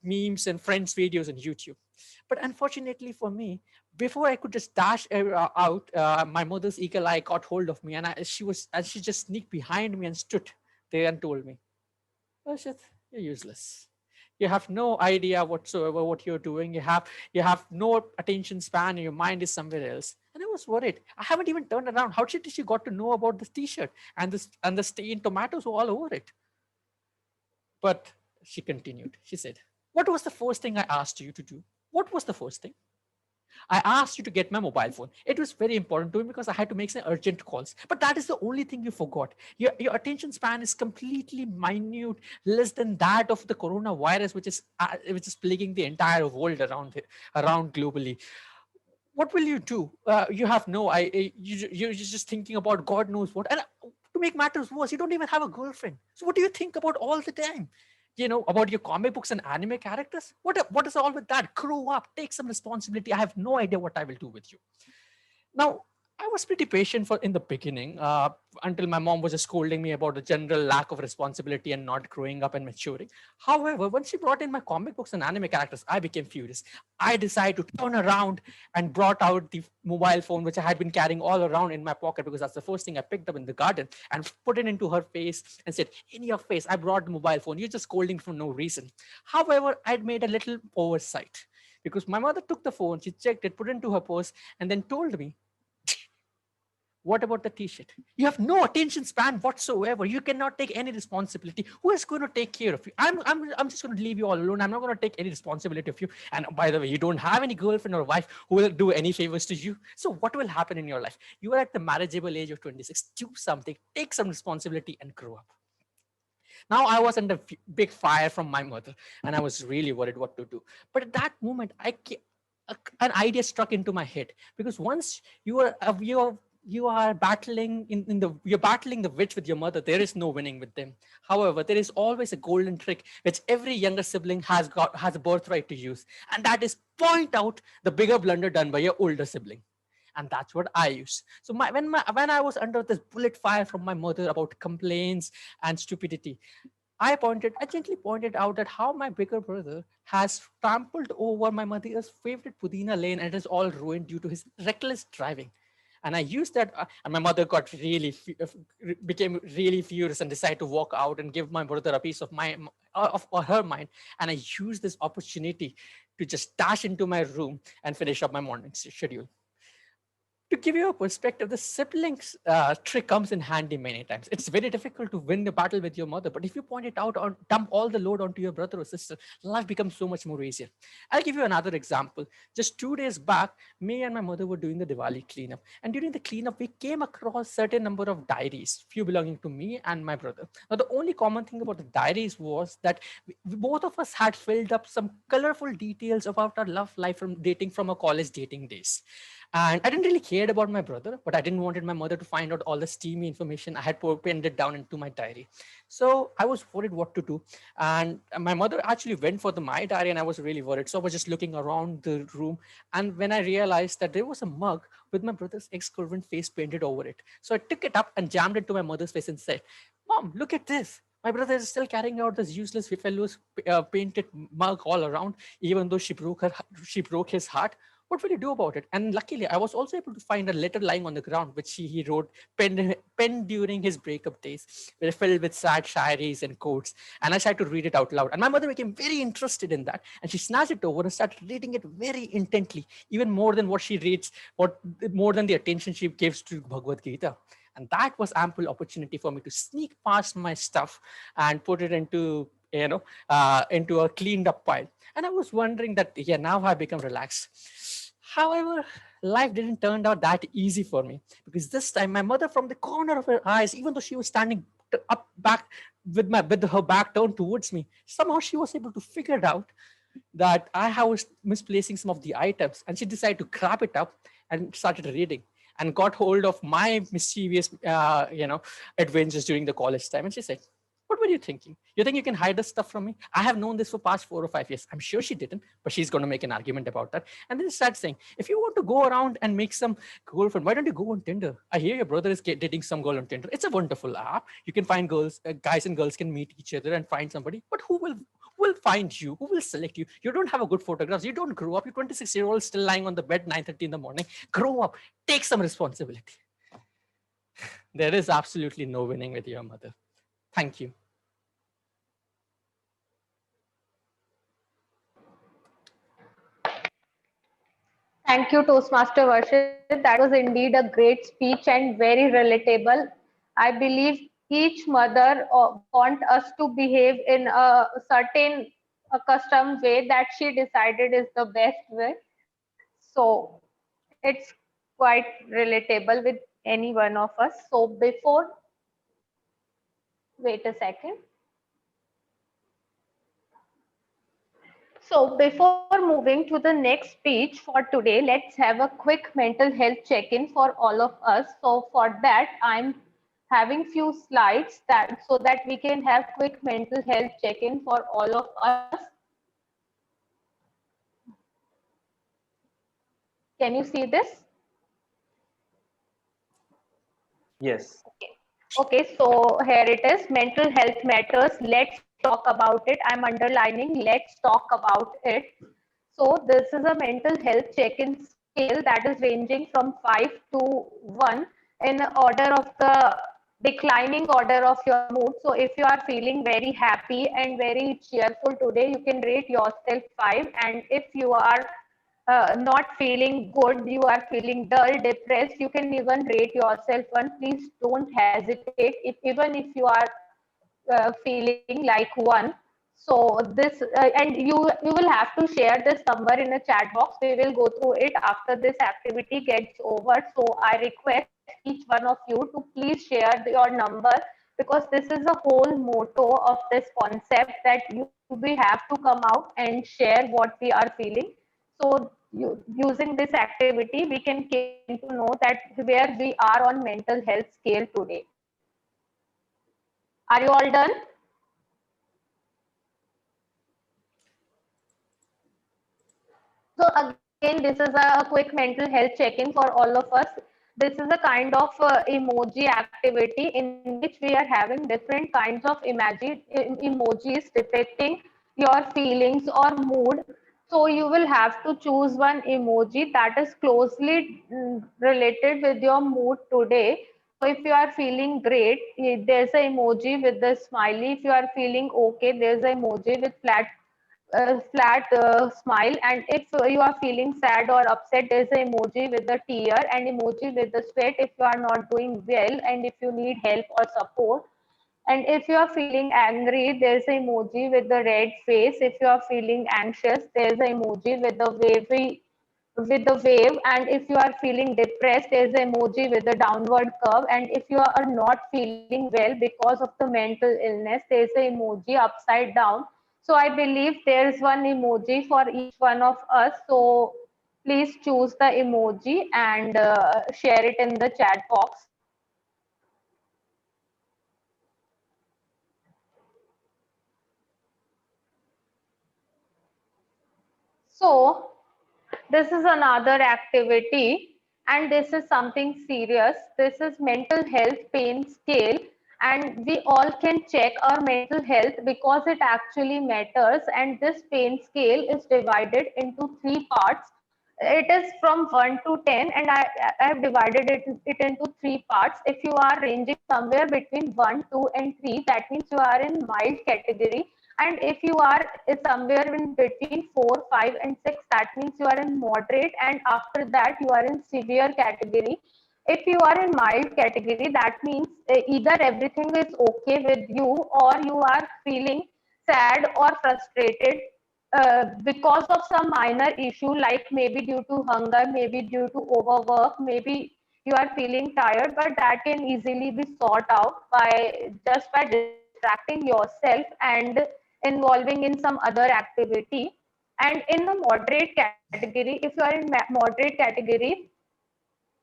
memes and friends videos on YouTube. But unfortunately for me, before I could just dash out, my mother's eagle eye got hold of me, and she just sneaked behind me and stood there and told me, "Varshit, you're useless. You have no idea whatsoever what you're doing. You have no attention span, and your mind is somewhere else." And I was worried. I haven't even turned around. How did she got to know about this T-shirt and the stained tomatoes all over it? But she continued. She said, "What was the first thing I asked you to do? What was the first thing? I asked you to get my mobile phone. It was very important to me because I had to make some urgent calls. But that is the only thing you forgot. Your attention span is completely minute, less than that of the coronavirus, which is plaguing the entire world around globally. What will you do? You have no. You're just thinking about God knows what. And to make matters worse, you don't even have a girlfriend. So what do you think about all the time? About your comic books and anime characters? What is all with that? Grow up, take some responsibility. I have no idea what I will do with you." Now, I was pretty patient in the beginning until my mom was just scolding me about the general lack of responsibility and not growing up and maturing. However, when she brought in my comic books and anime characters, I became furious. I decided to turn around and brought out the mobile phone, which I had been carrying all around in my pocket because that's the first thing I picked up in the garden, and put it into her face and said, "In your face, I brought the mobile phone. You're just scolding for no reason." However, I'd made a little oversight because my mother took the phone, she checked it, put it into her purse, and then told me, "What about the T-shirt? You have no attention span whatsoever. You cannot take any responsibility. Who is going to take care of you? I'm just going to leave you all alone. I'm not going to take any responsibility of you. And by the way, you don't have any girlfriend or wife who will do any favors to you. So what will happen in your life? You are at the marriageable age of 26. Do something, take some responsibility, and grow up." Now I was under big fire from my mother, and I was really worried what to do. But at that moment, an idea struck into my head, because once you are battling you're battling the witch with your mother, there is no winning with them. However, there is always a golden trick which every younger sibling has a birthright to use, and that is point out the bigger blunder done by your older sibling. And that's what I use. So when I was under this bullet fire from my mother about complaints and stupidity, I gently pointed out that how my bigger brother has trampled over my mother's favorite Pudina lane, and it is all ruined due to his reckless driving. And I used that, and my mother got became really furious and decided to walk out and give my brother a piece of her mind. And I used this opportunity to just dash into my room and finish up my morning schedule. To give you a perspective, the siblings trick comes in handy many times. It's very difficult to win the battle with your mother, but if you point it out or dump all the load onto your brother or sister, life becomes so much more easier. I'll give you another example. Just 2 days back, me and my mother were doing the Diwali cleanup. And during the cleanup, we came across certain number of diaries, few belonging to me and my brother. Now, the only common thing about the diaries was that both of us had filled up some colorful details about our love life from our college dating days. And I didn't really care about my brother, but I didn't wanted my mother to find out all the steamy information I had pinned it down into my diary. So I was worried what to do. And my mother actually went for my diary, and I was really worried. So I was just looking around the room. And when I realized that there was a mug with my brother's ex-girlfriend face painted over it. So I took it up and jammed it to my mother's face and said, "Mom, look at this. My brother is still carrying out this useless fellow's painted mug all around, even though she broke his heart. What will you do about it?" And luckily, I was also able to find a letter lying on the ground, which he wrote, penned during his breakup days, filled with sad shairis and quotes. And I tried to read it out loud. And my mother became very interested in that. And she snatched it over and started reading it very intently, even more than what she reads, more than the attention she gives to Bhagavad Gita. And that was ample opportunity for me to sneak past my stuff and put it into a cleaned up pile. And I was wondering that, now I've become relaxed. However, life didn't turn out that easy for me, because this time my mother, from the corner of her eyes, even though she was standing back with her back turned towards me, somehow she was able to figure it out that I was misplacing some of the items, and she decided to grab it up and started reading and got hold of my mischievous, adventures during the college time. And she said, "What were you thinking? You think you can hide this stuff from me? I have known this for past 4 or 5 years." I'm sure she didn't, but she's going to make an argument about that. And then she started saying, "If you want to go around and make some girlfriend, why don't you go on Tinder? I hear your brother is dating some girl on Tinder. It's a wonderful app. You can find guys and girls can meet each other and find somebody. But who will find you? Who will select you? You don't have a good photographs. You don't grow up. You're 26-year-old still lying on the bed 9:30 in the morning. Grow up. Take some responsibility." There is absolutely no winning with your mother. Thank you. Thank you, Toastmaster Varshit. That was indeed a great speech and very relatable. I believe each mother want us to behave in a certain accustomed way that she decided is the best way. So it's quite relatable with any one of us. So wait a second. So before moving to the next speech for today, let's have a quick mental health check-in for all of us. So for that, I'm having few slides so that we can have quick mental health check-in for all of us. Can you see this? Yes. Okay, so here it is. Mental health matters. Let's talk about it. I'm underlining, let's talk about it. So this is a mental health check-in scale that is ranging from 5 to 1 in order of the declining order of your mood. So if you are feeling very happy and very cheerful today, you can rate yourself 5. And if you are not feeling good, you are feeling dull, depressed, you can even rate yourself 1. Please don't hesitate, even if you are feeling like 1. So this and you will have to share this number in a chat box. We will go through it after this activity gets over. So I request each one of you to please share your number because this is the whole motto of this concept, that we have to come out and share what we are feeling. So using this activity, we can came to know that where we are on mental health scale today. Are you all done? So again, this is a quick mental health check-in for all of us. This is a kind of emoji activity in which we are having different kinds of emojis depicting your feelings or mood. So you will have to choose one emoji that is closely related with your mood today. So if you are feeling great, there's an emoji with the smiley. If you are feeling okay, there's an emoji with flat smile. And if you are feeling sad or upset, there's an emoji with the tear and emoji with the sweat if you are not doing well and if you need help or support. And if you are feeling angry, there's an emoji with the red face. If you are feeling anxious, there's an emoji with the wave. And if you are feeling depressed, there's an emoji with the downward curve. And if you are not feeling well because of the mental illness, there's an emoji upside down. So I believe there's one emoji for each one of us. So please choose the emoji and share it in the chat box. So this is another activity, and this is something serious. This is mental health pain scale, and we all can check our mental health because it actually matters. And this pain scale is divided into 3 parts. It is from 1 to 10, and I have divided it into 3 parts. If you are ranging somewhere between 1, 2, and 3, that means you are in mild category. And if you are somewhere in between 4, 5, and 6, that means you are in moderate. And after that, you are in severe category. If you are in mild category, that means either everything is okay with you, or you are feeling sad or frustrated because of some minor issue, like maybe due to hunger, maybe due to overwork, maybe you are feeling tired, but that can easily be sought out by just by distracting yourself and involving in some other activity. And in the moderate category, if you are in moderate category,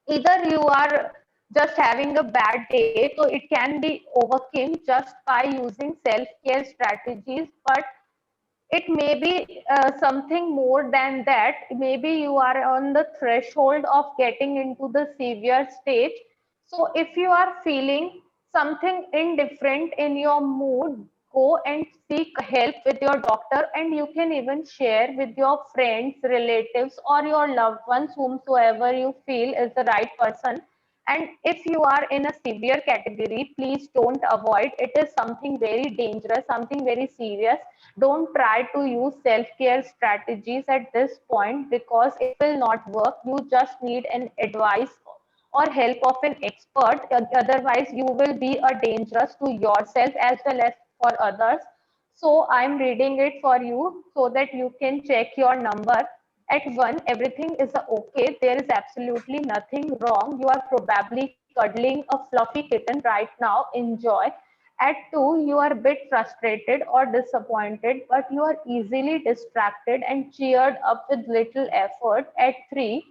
either you are just having a bad day, so it can be overcome just by using self-care strategies, but it may be something more than that. Maybe you are on the threshold of getting into the severe stage. So if you are feeling something indifferent in your mood, go and seek help with your doctor, and you can even share with your friends, relatives, or your loved ones, whomsoever you feel is the right person. And if you are in a severe category, please don't avoid. It is something very dangerous, something very serious. Don't try to use self-care strategies at this point because it will not work. You just need an advice or help of an expert. Otherwise, you will be a dangerous to yourself as well as for others. So I'm reading it for you so that you can check your number. At 1, everything is okay. There is absolutely nothing wrong. You are probably cuddling a fluffy kitten right now. Enjoy. At 2, you are a bit frustrated or disappointed, but you are easily distracted and cheered up with little effort. At 3,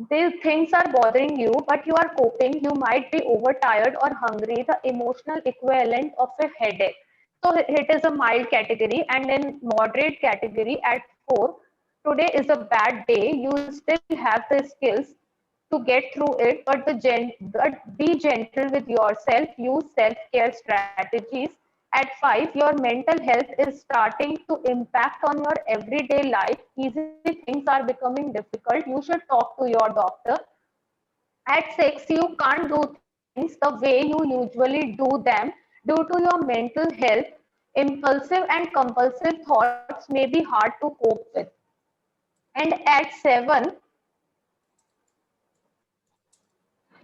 these things are bothering you, but you are coping. You might be overtired or hungry, the emotional equivalent of a headache. So it is a mild category. And in moderate category at 4, today is a bad day. You still have the skills to get through it, but be gentle with yourself. Use self-care strategies. At 5, your mental health is starting to impact on your everyday life. Easy things are becoming difficult. You should talk to your doctor. At 6, you can't do things the way you usually do them due to your mental health. Impulsive and compulsive thoughts may be hard to cope with. And at 7,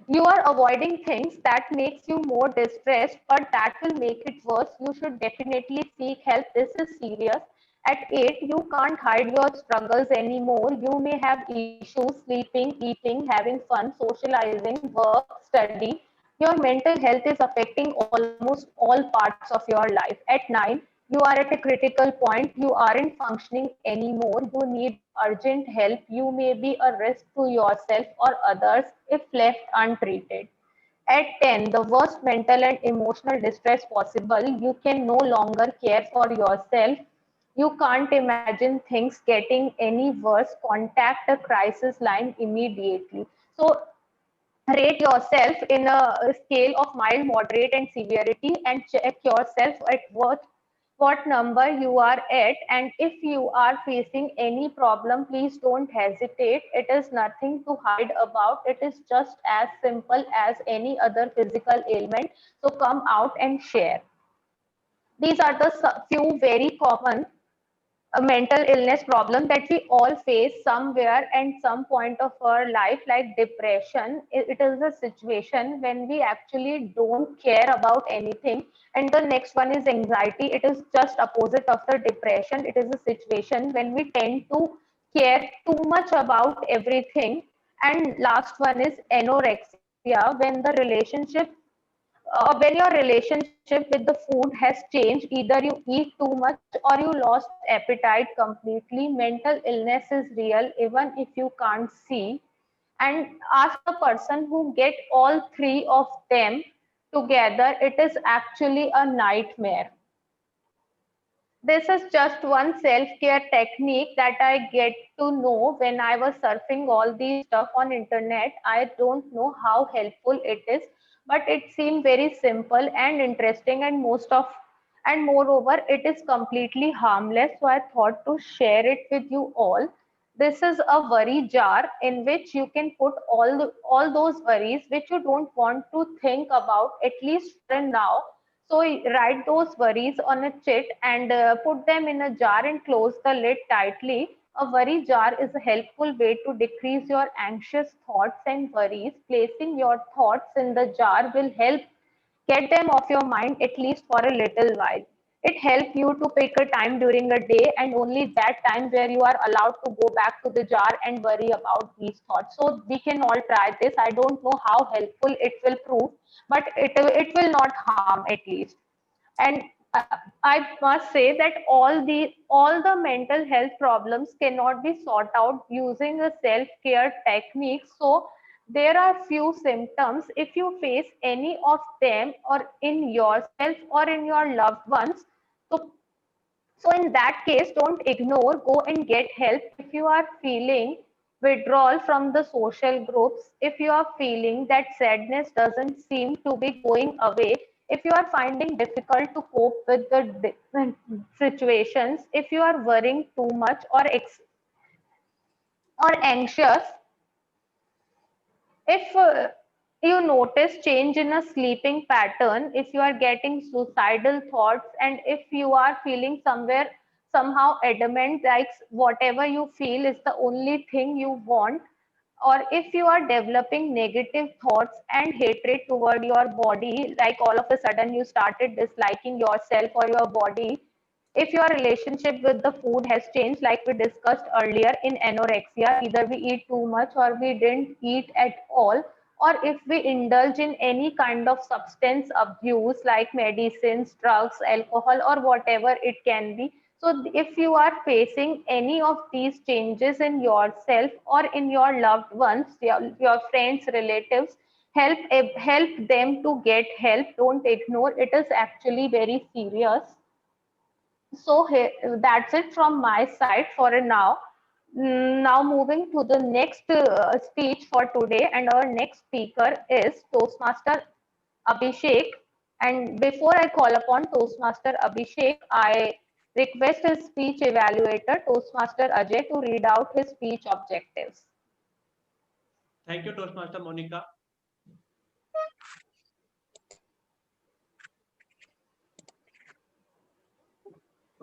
you are avoiding things that makes you more distressed, but that will make it worse. You should definitely seek help. This is serious. At 8, you can't hide your struggles anymore. You may have issues sleeping, eating, having fun, socializing, work, study. Your mental health is affecting almost all parts of your life. At 9, you are at a critical point. You aren't functioning anymore. You need urgent help. You may be a risk to yourself or others if left untreated. At 10, the worst mental and emotional distress possible. You can no longer care for yourself. You can't imagine things getting any worse. Contact a crisis line immediately. So rate yourself in a scale of mild, moderate, and severity, and check yourself at what number you are at. And if you are facing any problem, please don't hesitate. It is nothing to hide about. It is just as simple as any other physical ailment. So come out and share. These are the few very common a mental illness problem that we all face somewhere and some point of our life, like depression. It is a situation when we actually don't care about anything. And the next one is anxiety. It is just opposite of the depression. It is a situation when we tend to care too much about everything. And last one is anorexia, when your relationship with the food has changed. Either you eat too much or you lost appetite completely. Mental illness is real even if you can't see. And ask the person who get all three of them together, it is actually a nightmare. This is just one self-care technique that I get to know when I was surfing all these stuff on internet. I don't know how helpful it is, but it seemed very simple and interesting, and moreover, it is completely harmless. So I thought to share it with you all. This is a worry jar in which you can put all those worries which you don't want to think about, at least for now. So write those worries on a chit and put them in a jar and close the lid tightly. A worry jar is a helpful way to decrease your anxious thoughts and worries. Placing your thoughts in the jar will help get them off your mind, at least for a little while. It helps you to pick a time during a day, and only that time where you are allowed to go back to the jar and worry about these thoughts. So we can all try this. I don't know how helpful it will prove, but it will not harm, at least. And uh, I must say that all the mental health problems cannot be sought out using a self-care technique. So there are few symptoms. If you face any of them, or in yourself or in your loved ones, so in that case, don't ignore, go and get help. If you are feeling withdrawal from the social groups, if you are feeling that sadness doesn't seem to be going away, if you are finding difficult to cope with the situations, if you are worrying too much or anxious, if you notice change in a sleeping pattern, if you are getting suicidal thoughts, and if you are feeling somehow adamant like whatever you feel is the only thing you want, or if you are developing negative thoughts and hatred toward your body, like all of a sudden you started disliking yourself or your body, if your relationship with the food has changed, like we discussed earlier in anorexia, either we eat too much or we didn't eat at all, or if we indulge in any kind of substance abuse like medicines, drugs, alcohol, or whatever it can be. So if you are facing any of these changes in yourself or in your loved ones, your friends, relatives, help them to get help. Don't ignore. It is actually very serious. So that's it from my side for now. Now moving to the next speech for today, and our next speaker is Toastmaster Abhishek. And before I call upon Toastmaster Abhishek, I request his speech evaluator, Toastmaster Ajay, to read out his speech objectives. Thank you, Toastmaster Monica.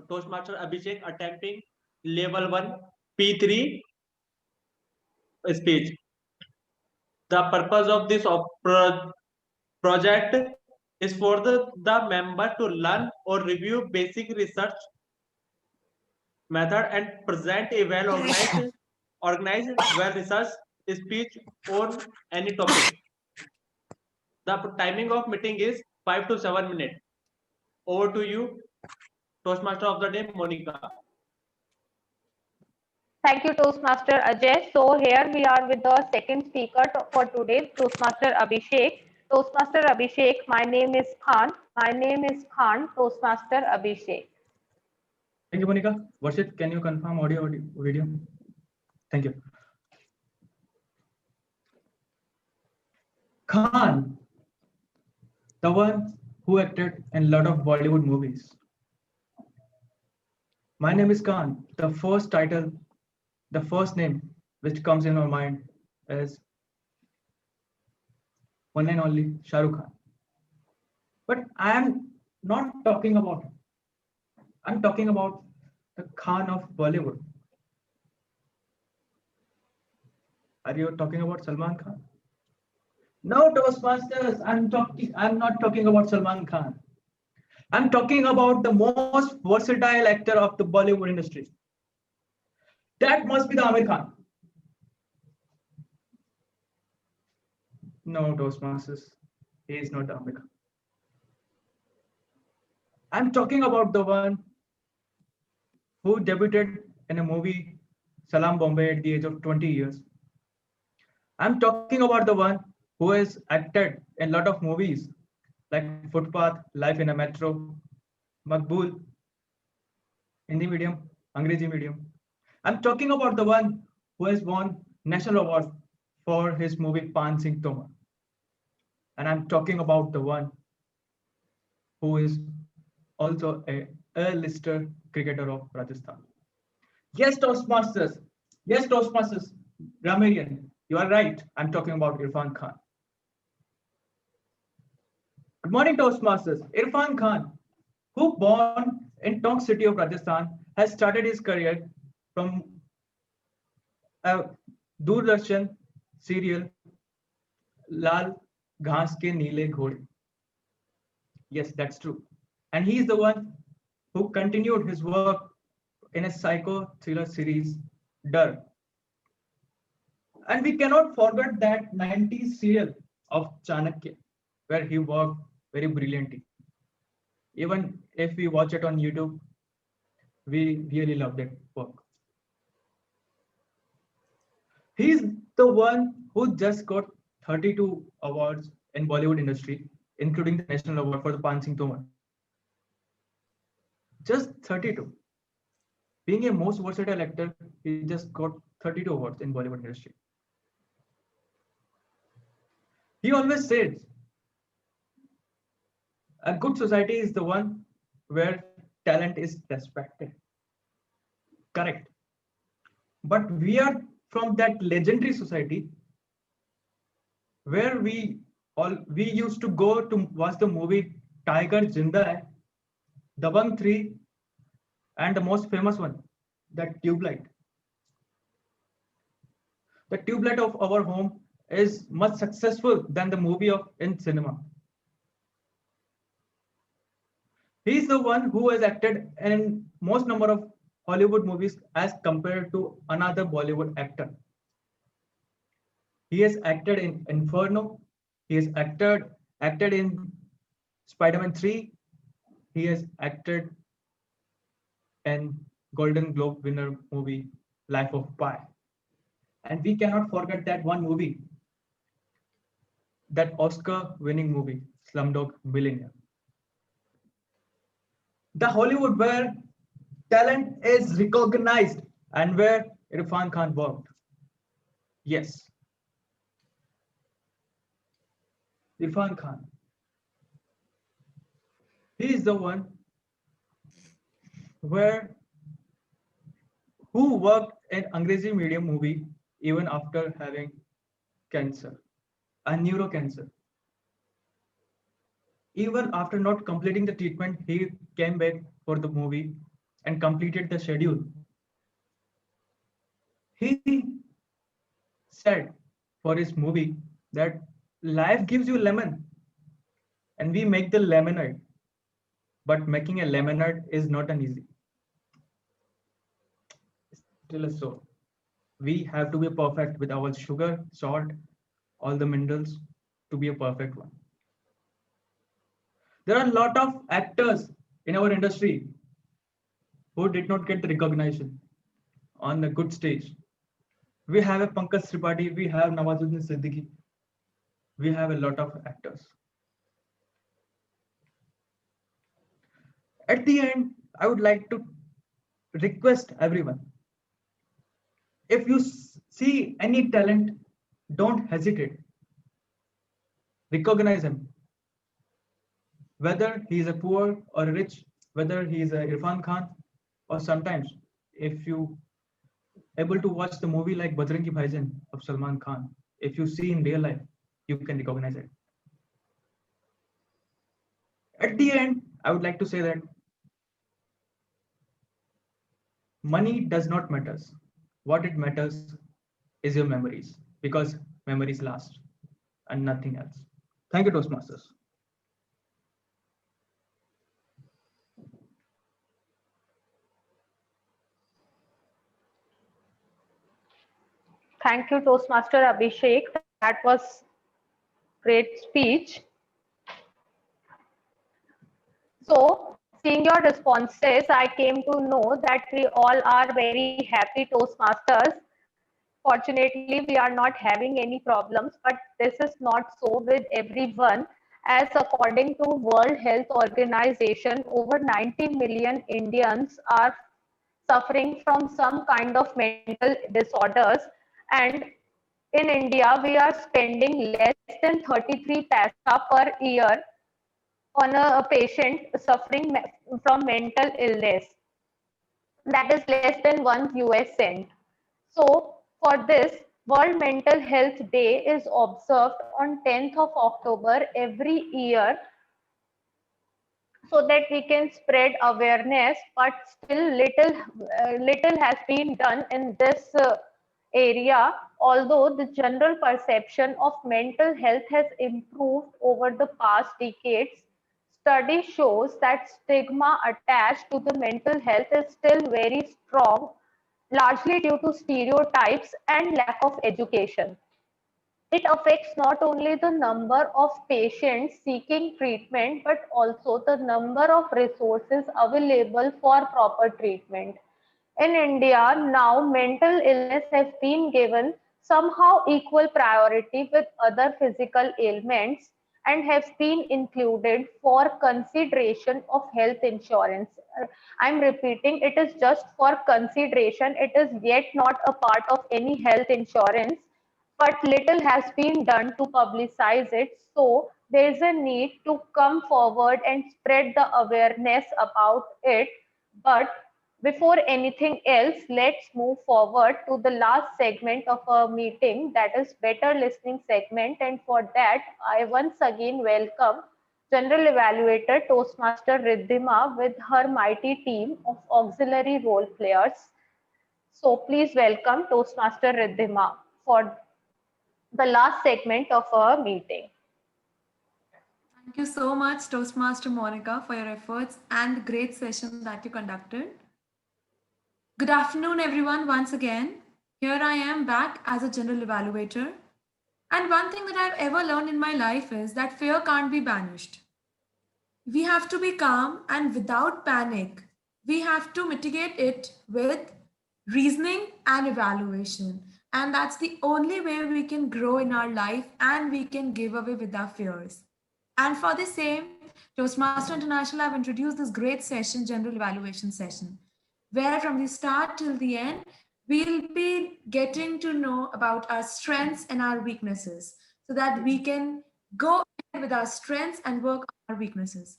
Toastmaster Abhishek attempting level 1 P3 speech. The purpose of this project is for the member to learn or review basic research method and present a organized well researched speech on any topic. The timing of meeting is 5 to 7 minutes. Over to you, Toastmaster of the day, Monica. Thank you, Toastmaster Ajay. So here we are with the second speaker for today, Toastmaster Abhishek. Toastmaster Abhishek, my name is Khan. My name is Khan, Toastmaster Abhishek. Thank you, Monica. Varshit, can you confirm audio, video? Thank you. Khan, the one who acted in a lot of Bollywood movies. My name is Khan. The first title, the first name which comes in our mind is one and only Shah Rukh Khan. But I am not talking about him. I'm talking about the Khan of Bollywood. Are you talking about Salman Khan? No, Toastmasters, I'm not talking about Salman Khan. I'm talking about the most versatile actor of the Bollywood industry. That must be the Amir Khan. No, Toastmasters, he is not the Amir Khan. I'm talking about the one who debuted in a movie Salam Bombay at the age of 20 years. I'm talking about the one who has acted in a lot of movies like Footpath, Life in a Metro, Makbul, Hindi medium, Angrezi medium. I'm talking about the one who has won national award for his movie Pan Singh Tomar. And I'm talking about the one who is also a A-lister cricketer of Rajasthan. Yes, Toastmasters. Yes, Toastmasters. Grammarian, you are right. I'm talking about Irfan Khan. Good morning, Toastmasters. Irfan Khan, who born in Tonk city of Rajasthan, has started his career from a Doordarshan serial Lal Ghas Ke Neele Ghode. Yes, that's true. And he is the one who continued his work in a psycho thriller series, Dar. And we cannot forget that 90s serial of Chanakya, where he worked very brilliantly. Even if we watch it on YouTube, we really love that work. He's the one who just got 32 awards in Bollywood industry, including the National Award for the Pan Singh Tomar. Just 32. Being a most versatile actor, he just got 32 awards in Bollywood industry. He always says, a good society is the one where talent is respected. Correct. But we are from that legendary society where we used to go to watch the movie Tiger Zinda Hai, Dabangg 3, and the most famous one, that Tube Light. The Tube Light of our home is much successful than the movie in cinema. He is the one who has acted in most number of Hollywood movies as compared to another Bollywood actor. He has acted in Inferno. He has acted in Spider-Man 3. He has acted in Golden Globe winner movie Life of Pi. And we cannot forget that one movie, that Oscar-winning movie, Slumdog Millionaire. The Hollywood where talent is recognized and where Irfan Khan worked. Yes. Irfan Khan. He is the one who worked in Angrezi medium movie even after having cancer, a neuro cancer. Even after not completing the treatment, he came back for the movie and completed the schedule. He said for his movie that life gives you lemon and we make the lemonade, but making a lemonade is not an easy. Still so, we have to be perfect with our sugar, salt, all the minerals to be a perfect one. There are a lot of actors in our industry who did not get the recognition on the good stage. We have a Pankaj Tripathi, we have Nawazuddin Siddiqui, we have a lot of actors. At the end, I would like to request everyone, if you see any talent, don't hesitate. Recognize him. Whether he is a poor or rich, whether he is a Irfan Khan, or sometimes if you able to watch the movie like Bajrangi Bhaijaan of Salman Khan, if you see in real life, you can recognize it. At the end, I would like to say that money does not matter. What it matters is your memories, because memories last and nothing else. Thank you, Toastmasters. Thank you, Toastmaster Abhishek. That was great speech. So, seeing your responses, I came to know that we all are very happy Toastmasters. Fortunately, we are not having any problems, but this is not so with everyone, as according to World Health Organization, over 90 million Indians are suffering from some kind of mental disorders, and in India, we are spending less than 33 paisa per year on a patient suffering from mental illness. That is less than 1 US cent. So, for this, World Mental Health Day is observed on 10th of October every year, so that we can spread awareness, but still little has been done in this area. Although the general perception of mental health has improved over the past decades, study shows that stigma attached to the mental health is still very strong, largely due to stereotypes and lack of education. It affects not only the number of patients seeking treatment, but also the number of resources available for proper treatment. In India, now mental illness has been given somehow equal priority with other physical ailments and has been included for consideration of health insurance. I'm repeating, it is just for consideration. It is yet not a part of any health insurance, but little has been done to publicize it. So there is a need to come forward and spread the awareness about it. But before anything else, let's move forward to the last segment of our meeting, that is better listening segment. And for that, I once again welcome General Evaluator Toastmaster Riddhima with her mighty team of auxiliary role players. So please welcome Toastmaster Riddhima for the last segment of our meeting. Thank you so much, Toastmaster Monica, for your efforts and the great session that you conducted. Good afternoon, everyone, once again. Here I am back as a general evaluator. And one thing that I've ever learned in my life is that fear can't be banished. We have to be calm and without panic. We have to mitigate it with reasoning and evaluation. And that's the only way we can grow in our life and we can give away with our fears. And for the same, Toastmaster International have introduced this great session, general evaluation session, where from the start till the end, we'll be getting to know about our strengths and our weaknesses so that we can go ahead with our strengths and work on our weaknesses.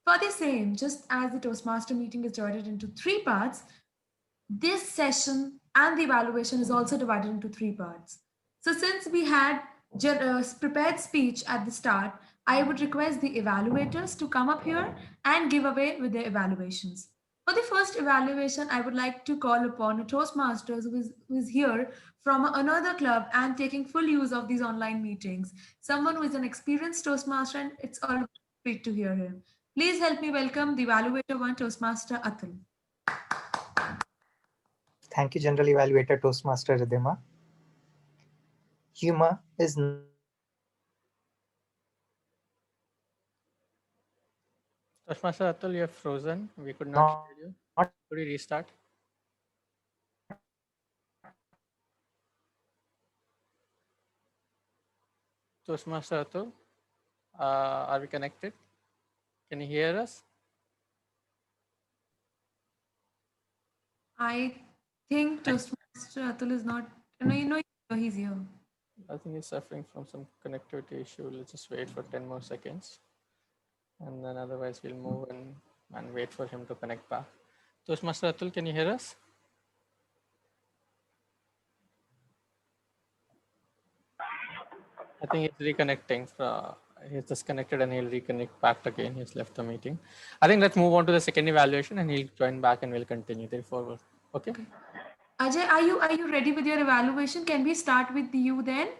For the same, just as the Toastmaster meeting is divided into three parts, this session and the evaluation is also divided into three parts. So since we had prepared speech at the start, I would request the evaluators to come up here and give away with their evaluations. For the first evaluation, I would like to call upon a Toastmasters who is here from another club and taking full use of these online meetings. Someone who is an experienced Toastmaster, and it's always great to hear him. Please help me welcome the evaluator one, Toastmaster Atul. Thank you, General Evaluator Toastmaster Riddhima. Humor is Toastmaster Atul, you have frozen. We could not hear you. Could you restart? Toastmaster Atul, are we connected? Can you hear us? I think Toastmaster Atul is not. No, he's here. I think he's suffering from some connectivity issue. Let's just wait for 10 more seconds. And then otherwise we'll move and wait for him to connect back. Toastmaster Atul, can you hear us? I think he's reconnecting. He's disconnected and he'll reconnect back again. He's left the meeting. I think let's move on to the second evaluation and he'll join back and we'll continue there forward. Okay. Ajay, are you ready with your evaluation? Can we start with you then?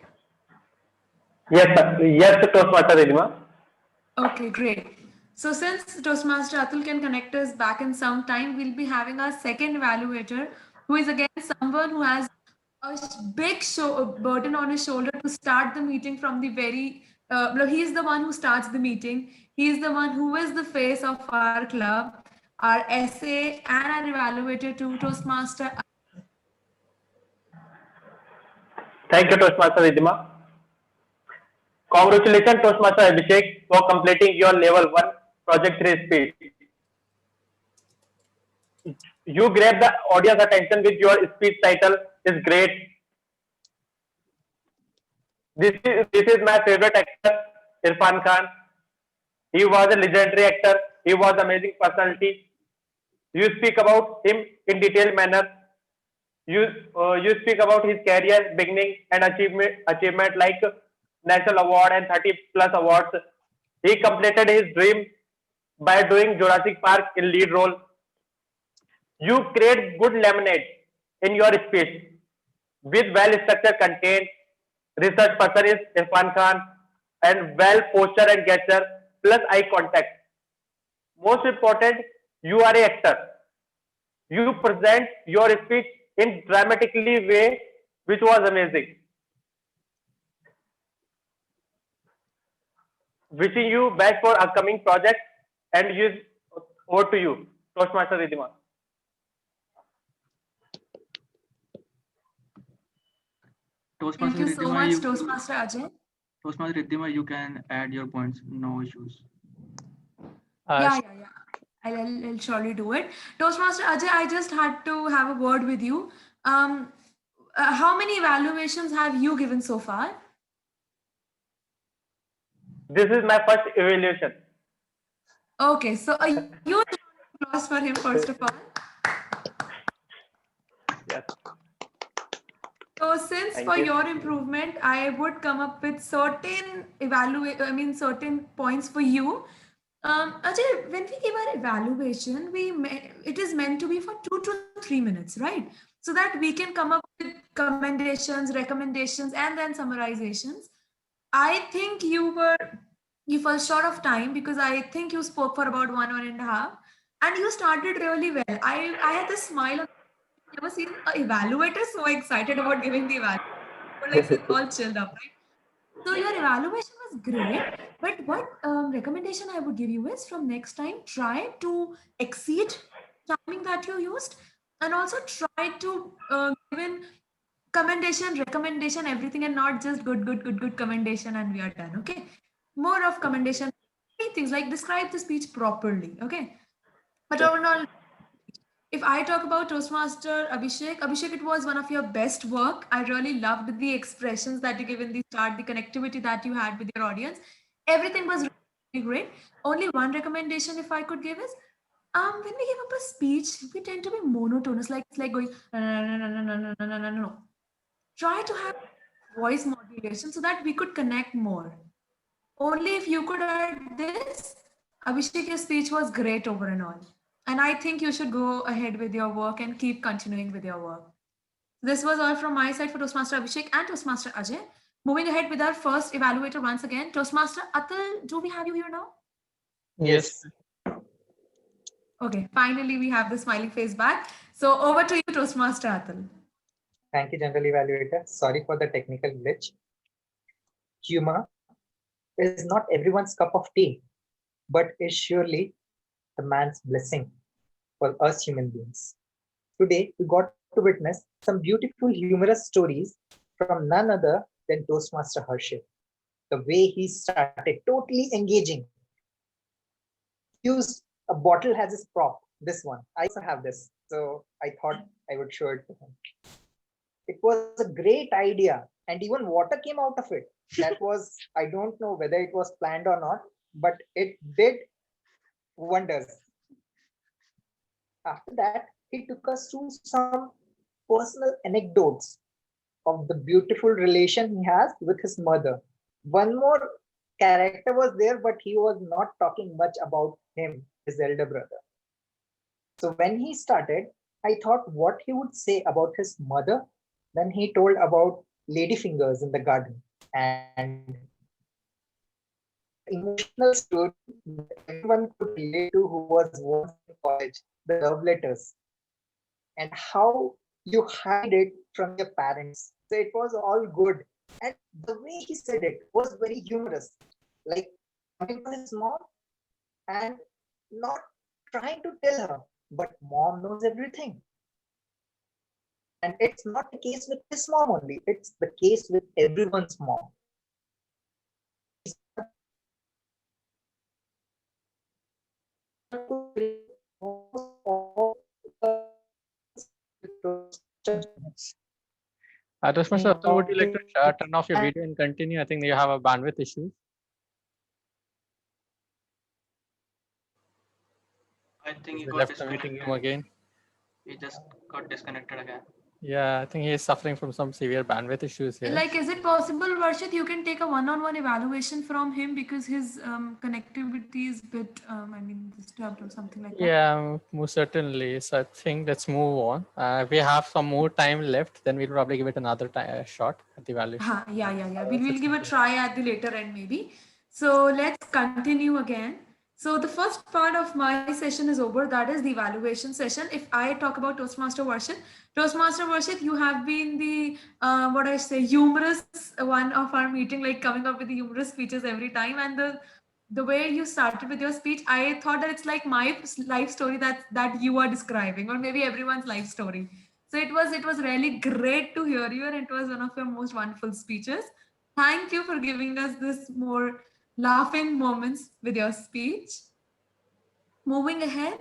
Yes, sir. Yes, Toastmaster Ridhima. Okay, great. So since Toastmaster Atul can connect us back in some time, we'll be having our second evaluator, who is again someone who has a big burden on his shoulder to start the meeting from the very. He's the one who starts the meeting. He's the one who is the face of our club, our SA, and our evaluator to Toastmaster. Thank you, Toastmaster Ridhima. Congratulations, Toastmaster Abhishek, for completing your level 1 project 3 speech. You grab the audience attention with your speech title is great. This is my favorite actor, Irfan Khan. He was a legendary actor. He was amazing personality. You speak about him in detailed manner. You speak about his career beginning and achievement like national award and 30+ awards. He completed his dream by doing Jurassic Park in lead role. You create good lemonade in your speech with well-structured content. Research person is Irfan Khan and well posture and gesture plus eye contact. Most important, you are an actor. You present your speech in dramatically way, which was amazing. Wishing you best for upcoming projects and use over to you, Toastmaster Ridhima. Thank you so much, Toastmaster Ajay. Toastmaster Ridhima, you can add your points, no issues. Yeah. I'll surely do it. Toastmaster Ajay, I just had to have a word with you. How many evaluations have you given so far? This is my first evaluation. Okay, so a huge applause for him, first of all. Yes. So since Thank for you. your improvement, I would come up with certain certain points for you. Ajay, when we give our evaluation, it is meant to be for 2 to 3 minutes, right? So that we can come up with commendations, recommendations, and then summarizations. I think you fell short of time because I think you spoke for about 1.5, and you started really well. I had this smile. I've never seen an evaluator so excited about giving the evaluation. Like all chilled up, right? So your evaluation was great, but what recommendation I would give you is from next time, try to exceed timing that you used, and also try to give in commendation, recommendation, everything, and not just good commendation and we are done. Okay, more of commendation, things like describe the speech properly. Okay, but overall, if I talk about Toastmaster Abhishek, it was one of your best work. I really loved the expressions that you gave in the start, the connectivity that you had with your audience. Everything was really great. Only one recommendation, if I could give, is when we give up a speech, we tend to be monotonous, like going no. Try to have voice modulation so that we could connect more. Only if you could add this, Abhishek, your speech was great over and all. And I think you should go ahead with your work and keep continuing with your work. This was all from my side for Toastmaster Abhishek and Toastmaster Ajay. Moving ahead with our first evaluator once again, Toastmaster Atul, do we have you here now? Yes. Okay, finally we have the smiling face back. So over to you, Toastmaster Atul. Thank you, General Evaluator. Sorry for the technical glitch. Humor is not everyone's cup of tea, but is surely the man's blessing for us human beings. Today, we got to witness some beautiful humorous stories from none other than Toastmaster Harshit. The way he started, totally engaging. Used a bottle as his prop, this one. I also have this, so I thought I would show it to him. It was a great idea, and even water came out of it. That was, I don't know whether it was planned or not, but it did wonders. After that, he took us through some personal anecdotes of the beautiful relation he has with his mother. One more character was there, but he was not talking much about him, his elder brother. So when he started, I thought what he would say about his mother. Then he told about ladyfingers in the garden and emotional story that everyone could relate to who was once in college, the love letters, and how you hide it from your parents. So it was all good. And the way he said it was very humorous, like coming to his mom and not trying to tell her, but mom knows everything. And it's not the case with his mom only, it's the case with everyone's mom. Toastmaster Atul, would you like to turn off your video and continue? I think you have a bandwidth issue. I think he We got left the meeting disconnected. room again. He just got disconnected again. Yeah, I think he is suffering from some severe bandwidth issues here. Like, is it possible, Varshit, you can take a one-on-one evaluation from him because his connectivity is a bit, disturbed or something like that? Yeah, most certainly. So I think let's move on. We have some more time left. Then we'll probably give it another shot at the evaluation. Yeah. We'll give a try at the later end maybe. So let's continue again. So the first part of my session is over. That is the evaluation session. If I talk about Toastmaster Varshit, you have been the humorous one of our meeting, like coming up with the humorous speeches every time. And the way you started with your speech, I thought that it's like my life story that you are describing, or maybe everyone's life story. So it was really great to hear you, and it was one of your most wonderful speeches. Thank you for giving us this more laughing moments with your speech. Moving ahead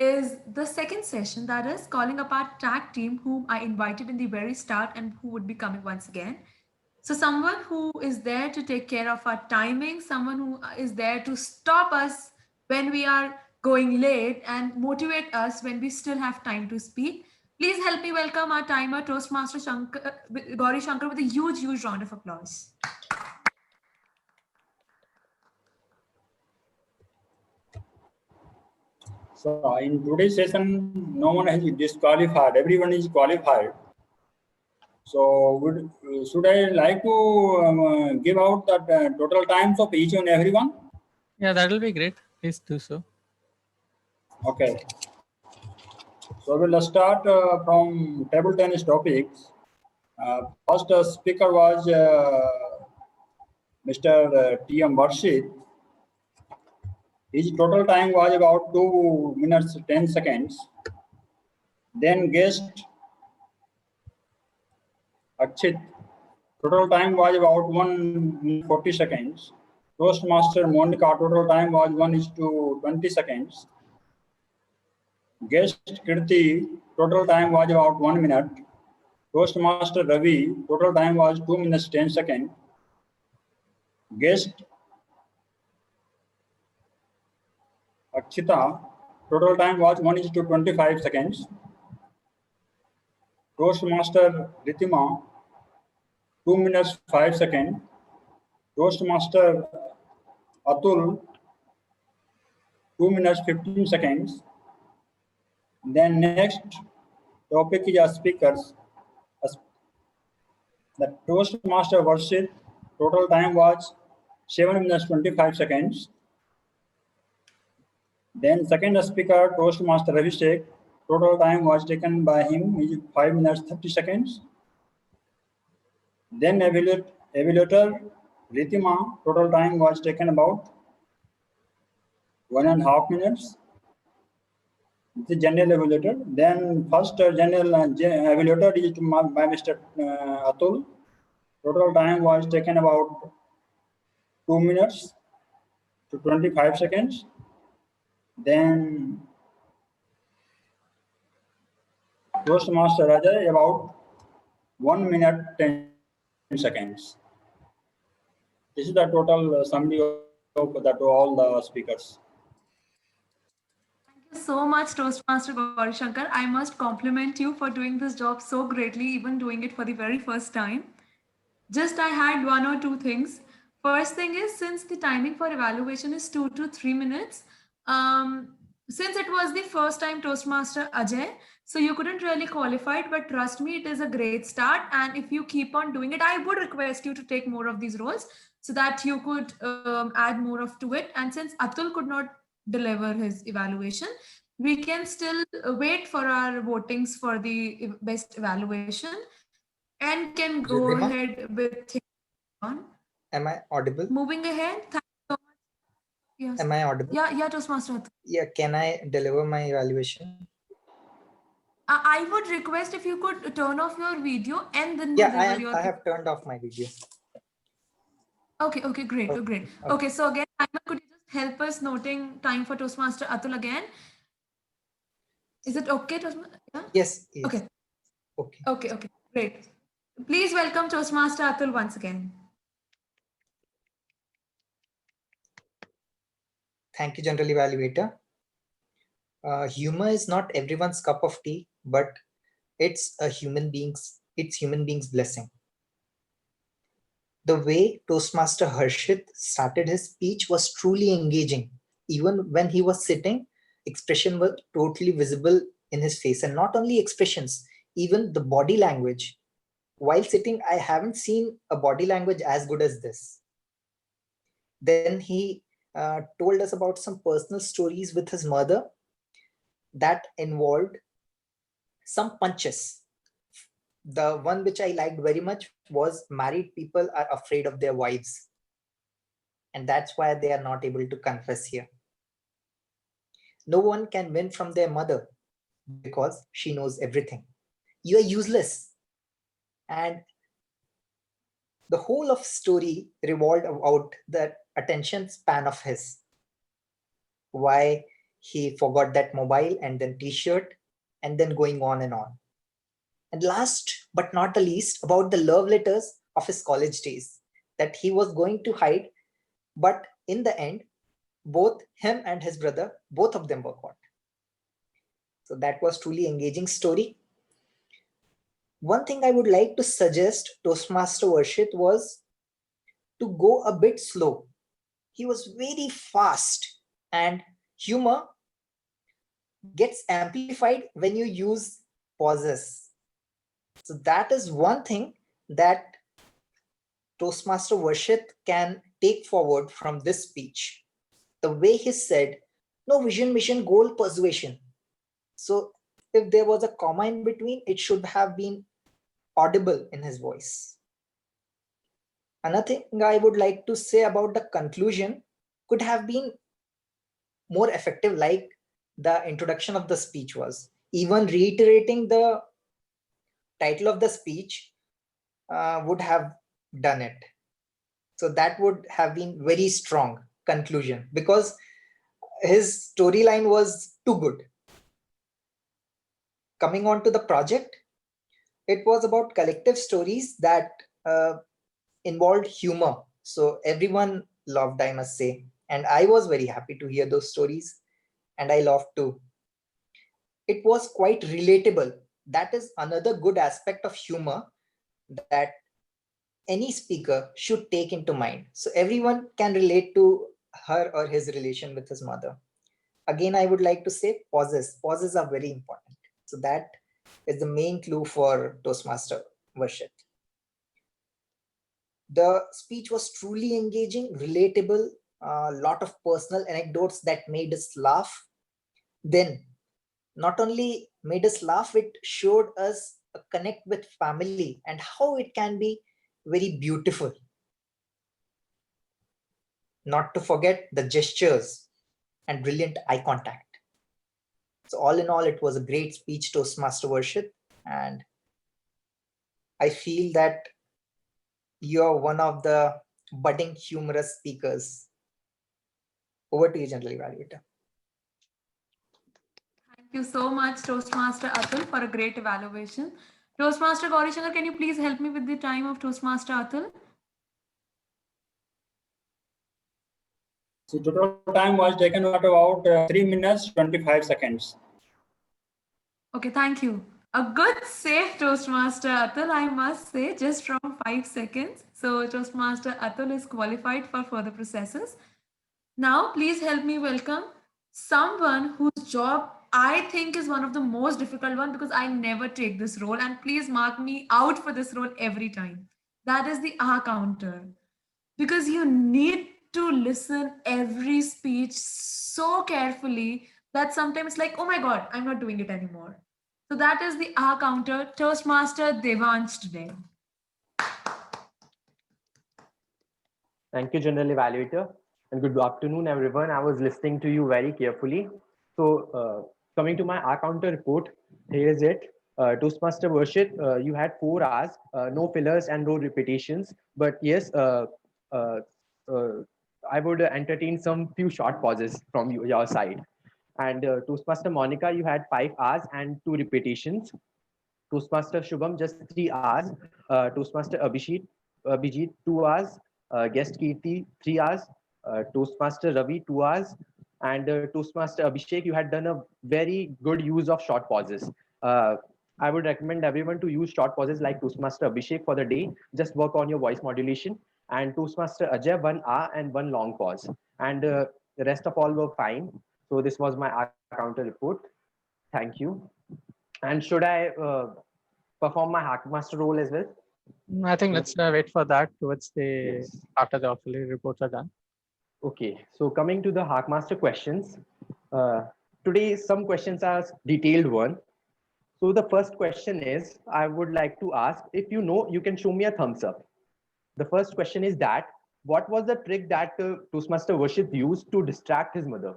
is the second session, that is calling up our tag team, whom I invited in the very start and who would be coming once again. So someone who is there to take care of our timing, someone who is there to stop us when we are going late and motivate us when we still have time to speak. Please help me welcome our timer, Toastmaster Gauri Shankar, with a huge round of applause. So in today's session, no one has disqualified. Everyone is qualified. So should I like to give out the total times of each and everyone? Yeah, that will be great. Please do so. Okay. So we'll start from table tennis topics. First speaker was Mr. T.M. Varshit. His total time was about 2 minutes 10 seconds. Then guest Akshit, total time was about 1:40 seconds. Toastmaster Monica, total time was 1:20 seconds. Guest Kirti, total time was about 1 minute. Toastmaster Ravi, total time was 2 minutes 10 seconds. Guest Akshita, total time was 1:25 seconds. Toastmaster Ritima, 2 minutes 5 seconds. Toastmaster Atul, 2 minutes 15 seconds. Then next topic is our speakers. The Toastmaster Varshit, total time was 7 minutes 25 seconds. Then second speaker, Toastmaster Abhishek, total time was taken by him is 5 minutes 30 seconds. Then evaluator Ritima, total time was taken about 1.5 minutes. the general evaluator. Then first general evaluator is by Mr. Atul. Total time was taken about 2 minutes to 25 seconds. Then Toastmaster Ajay about 1 minute 10 seconds. This is the total summary of that all the speakers. Thank you so much, Toastmaster Gauri Shankar. I must compliment you for doing this job so greatly, even doing it for the very first time. Just I had one or two things. First thing is, since the timing for evaluation is 2 to 3 minutes, since it was the first time Toastmaster Ajay, so you couldn't really qualify it, but trust me, it is a great start. And if you keep on doing it, I would request you to take more of these roles so that you could add more of to it. And since Atul could not deliver his evaluation, we can still wait for our votings for the best evaluation and can go Ridhima? ahead with on. Am I audible? Moving ahead, thank you so much. Yes. Am I audible? Yeah, Toastmaster Atul. Yeah, can I deliver my evaluation? I would request if you could turn off your video and then Yeah, deliver your. I have turned off my video. Okay, great, Okay, great. okay. Okay, so again, Simon, could you just help us noting time for Toastmaster Atul again? Is it okay, Toastmaster? Yeah? Yes, yes. Okay. Okay. Great. Please welcome Toastmaster Atul once again. Thank you, General Evaluator. Humor is not everyone's cup of tea, but it's human being's blessing. The way Toastmaster Harshit started his speech was truly engaging. Even when he was sitting, expression was totally visible in his face, and not only expressions, even the body language. While sitting, I haven't seen a body language as good as this. Then he told us about some personal stories with his mother that involved some punches. The one which I liked very much was married people are afraid of their wives. And that's why they are not able to confess here. No one can win from their mother because she knows everything. You are useless. And the whole of story revolved about that attention span of his. Why he forgot that mobile and then t-shirt and then going on and on. And last but not the least, about the love letters of his college days that he was going to hide, but in the end, both him and his brother, both of them were caught. So that was truly engaging story. One thing I would like to suggest Toastmaster Varshit was to go a bit slow. He was very fast, and humor gets amplified when you use pauses. So that is one thing that Toastmaster Varshit can take forward from this speech. The way he said, no vision, mission, goal, persuasion. So if there was a comma in between, it should have been audible in his voice. Another thing I would like to say about the conclusion could have been more effective, like the introduction of the speech was. Even reiterating the title of the speech would have done it. So that would have been very strong conclusion because his storyline was too good. Coming on to the project, it was about collective stories that involved humor. So everyone loved, I must say. And I was very happy to hear those stories. And I loved too. It was quite relatable. That is another good aspect of humor that any speaker should take into mind. So everyone can relate to her or his relation with his mother. Again, I would like to say pauses. Pauses are very important. So that is the main clue for Toastmaster Varshit. The speech was truly engaging, relatable, a lot of personal anecdotes that made us laugh. Then, not only made us laugh, it showed us a connect with family and how it can be very beautiful. Not to forget the gestures and brilliant eye contact. So all in all, it was a great speech, Toastmaster Varshit, and I feel that you're one of the budding humorous speakers. Over to you, General Evaluator. Thank you so much, Toastmaster Atul, for a great evaluation. Toastmaster Gauri Shankar, can you please help me with the time of Toastmaster Atul? So total time was taken at about 3 minutes 25 seconds. Okay, thank you. A good safe Toastmaster Atul, I must say, just from 5 seconds. So Toastmaster Atul is qualified for further processes. Now, please help me welcome someone whose job I think is one of the most difficult one because I never take this role, and please mark me out for this role every time. That is the aha counter, because you need to listen every speech so carefully that sometimes it's like, oh my God, I'm not doing it anymore. So that is the aha counter, Toastmaster Devansh today. Thank you, General Evaluator, and good afternoon, everyone. I was listening to you very carefully. So, coming to my R counter report, here is it. Toastmaster Varshit, you had 4 hours, no fillers and no repetitions. But yes, I would entertain some few short pauses from your side. And Toastmaster Monica, you had 5 hours and 2 repetitions. Toastmaster Shubham, just 3 hours. Toastmaster Abhijit, 2 hours. Guest Kirti, 3 hours. Toastmaster Ravi, 2 hours. And Toastmaster Abhishek, you had done a very good use of short pauses. I would recommend everyone to use short pauses like Toastmaster Abhishek for the day. Just work on your voice modulation. And Toastmaster Ajay, 1 hour and 1 long pause. And the rest of all were fine. So this was my R counter report. Thank you. And should I perform my Hackmaster role as well? I think let's wait for that towards the after the auxiliary reports are done. Okay, so coming to the Hackmaster questions, today some questions are detailed one. So the first question is, I would like to ask, if you know, you can show me a thumbs up. The first question is that, what was the trick that Toastmaster Varshit used to distract his mother?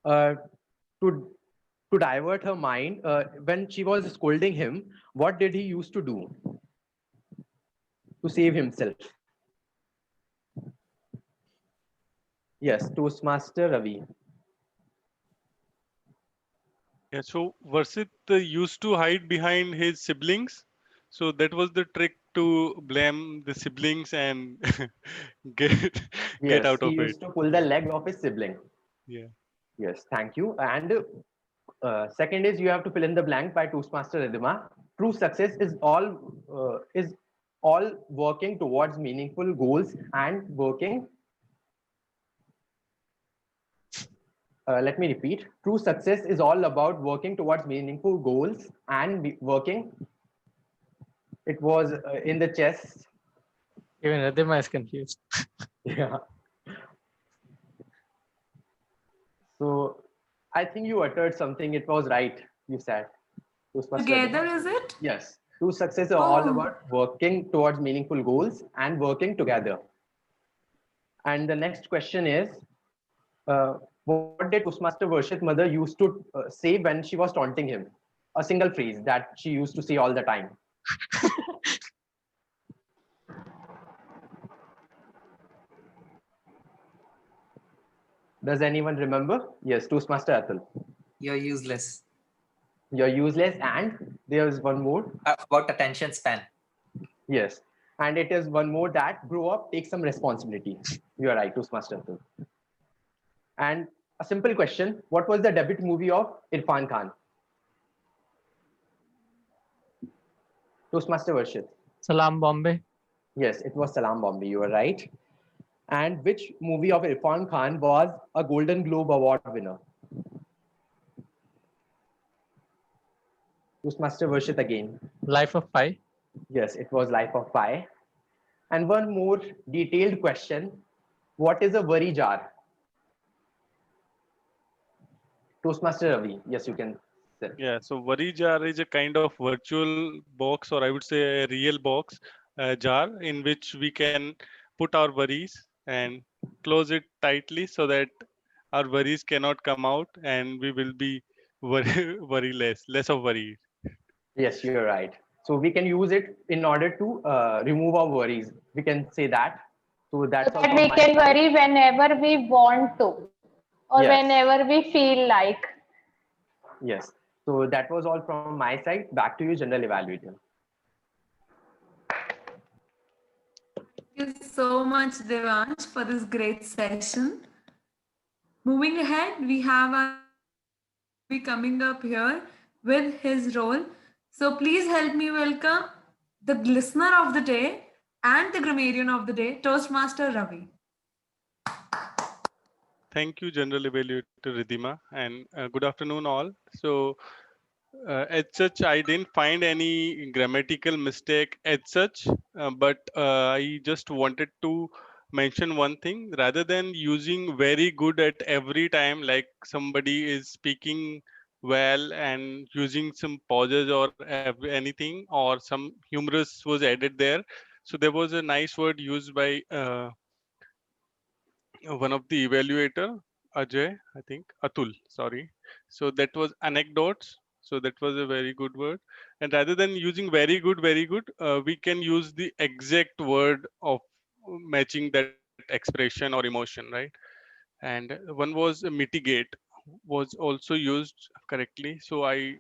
To divert her mind, when she was scolding him, what did he used to do to save himself? Yes, Toastmaster Ravi. Yeah, so Varshit used to hide behind his siblings. So that was the trick to blame the siblings and get Yes, out he of it. used to pull the leg of his sibling. Yeah. Yes, thank you. And second is you have to fill in the blank by Toastmaster Ridhima. True success is all working towards meaningful goals and working. Let me repeat. True success is all about working towards meaningful goals and working. It was in the chess. Even Ridhima is confused. Yeah. So I think you uttered something. It was right. You said. Together, is it? Yes. True success is all about working towards meaningful goals and working together. And the next question is, what did Toastmaster Varshit mother used to say when she was taunting him? A single phrase that she used to say all the time. Does anyone remember? Yes, Toastmaster Atul. You're useless. You're useless, and there's one more. About attention span. Yes, and it is one more that grow up, take some responsibility. You are right, Toastmaster Atul. And a simple question: what was the debut movie of Irfan Khan? Toastmaster Varshit. Salam Bombay. Yes, it was Salam Bombay. You are right. And which movie of Irfan Khan was a Golden Globe Award winner? Toastmaster Varshit again. Life of Pi. Yes, it was Life of Pi. And one more detailed question. What is a worry jar? Toastmaster Ravi. Yes, you can. Yeah, so worry jar is a kind of virtual box, or I would say a real box jar in which we can put our worries and close it tightly so that our worries cannot come out, and we will be worry less of worry. Yes, you're right. So we can use it in order to remove our worries. We can say that. So that's all That from we my can side. worry whenever we want to, or Yes. whenever we feel like. Yes. So that was all from my side. Back to you, General Evaluator. Thank you so much, Devansh, for this great session. Moving ahead, we have our be coming up here with his role. So please help me welcome the listener of the day and the grammarian of the day, Toastmaster Ravi. Thank you, General Evaluator Ridhima, and good afternoon, all. So, as such, I didn't find any grammatical mistake as such, but I just wanted to mention one thing. Rather than using very good at every time, like somebody is speaking well and using some pauses or anything, or some humorous was added there. So there was a nice word used by one of the evaluator, Ajay, I think, Atul, sorry. So that was anecdotes. So that was a very good word. And rather than using very good, we can use the exact word of matching that expression or emotion, right? And one was mitigate was also used correctly. So I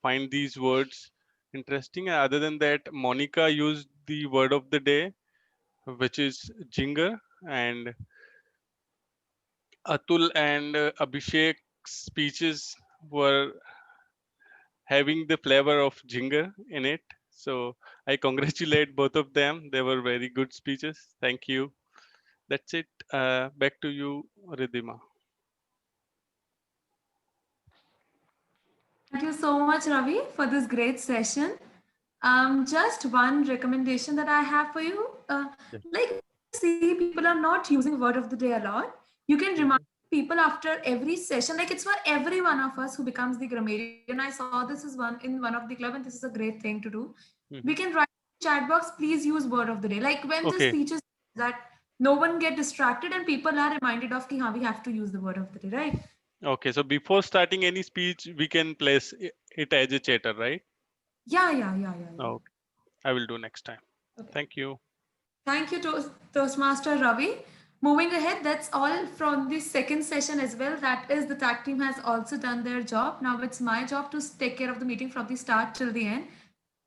find these words interesting. Other than that, Monica used the word of the day, which is jinger, and Atul and Abhishek's speeches were having the flavor of jinger in it. So I congratulate both of them. They were very good speeches. Thank you. That's it. Back to you, Ridhima. Thank you so much, Ravi, for this great session. Just one recommendation that I have for you. Like, see, people are not using word of the day a lot. You can remind people after every session, like it's for every one of us who becomes the grammarian. I saw this is one in one of the club, and this is a great thing to do. We can write in the chat box, please use word of the day. Like when the Okay. speech is that no one get distracted and people are reminded of, ki, we have to use the word of the day, right? Okay. So before starting any speech, we can place it as a chatter, right? Yeah. Okay. I will do next time. Okay. Thank you. Thank you, Toastmaster Ravi. Moving ahead, that's all from the second session as well. That is, the tag team has also done their job. Now it's my job to take care of the meeting from the start till the end.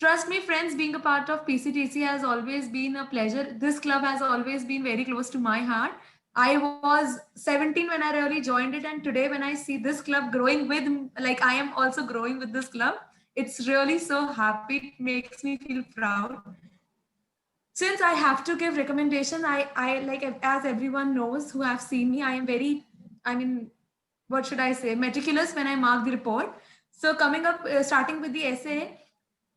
Trust me, friends, being a part of PCTC has always been a pleasure. This club has always been very close to my heart. I was 17 when I really joined it, and today when I see this club growing with, like I am also growing with this club, it's really so happy. It makes me feel proud. Since I have to give recommendation, I like, as everyone knows who have seen me, I am very, I mean, what should I say, meticulous when I mark the report. So coming up, starting with the essay,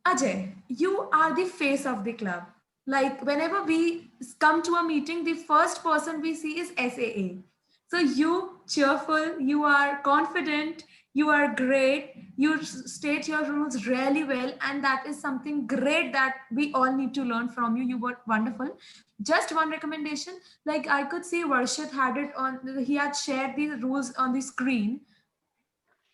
Ajay, you are the face of the club. Like whenever we come to a meeting, the first person we see is SAA. So you cheerful, you are confident, you are great, you state your rules really well, and that is something great that we all need to learn from you. You were wonderful. Just one recommendation, like I could see Varshit had it on, he had shared the rules on the screen.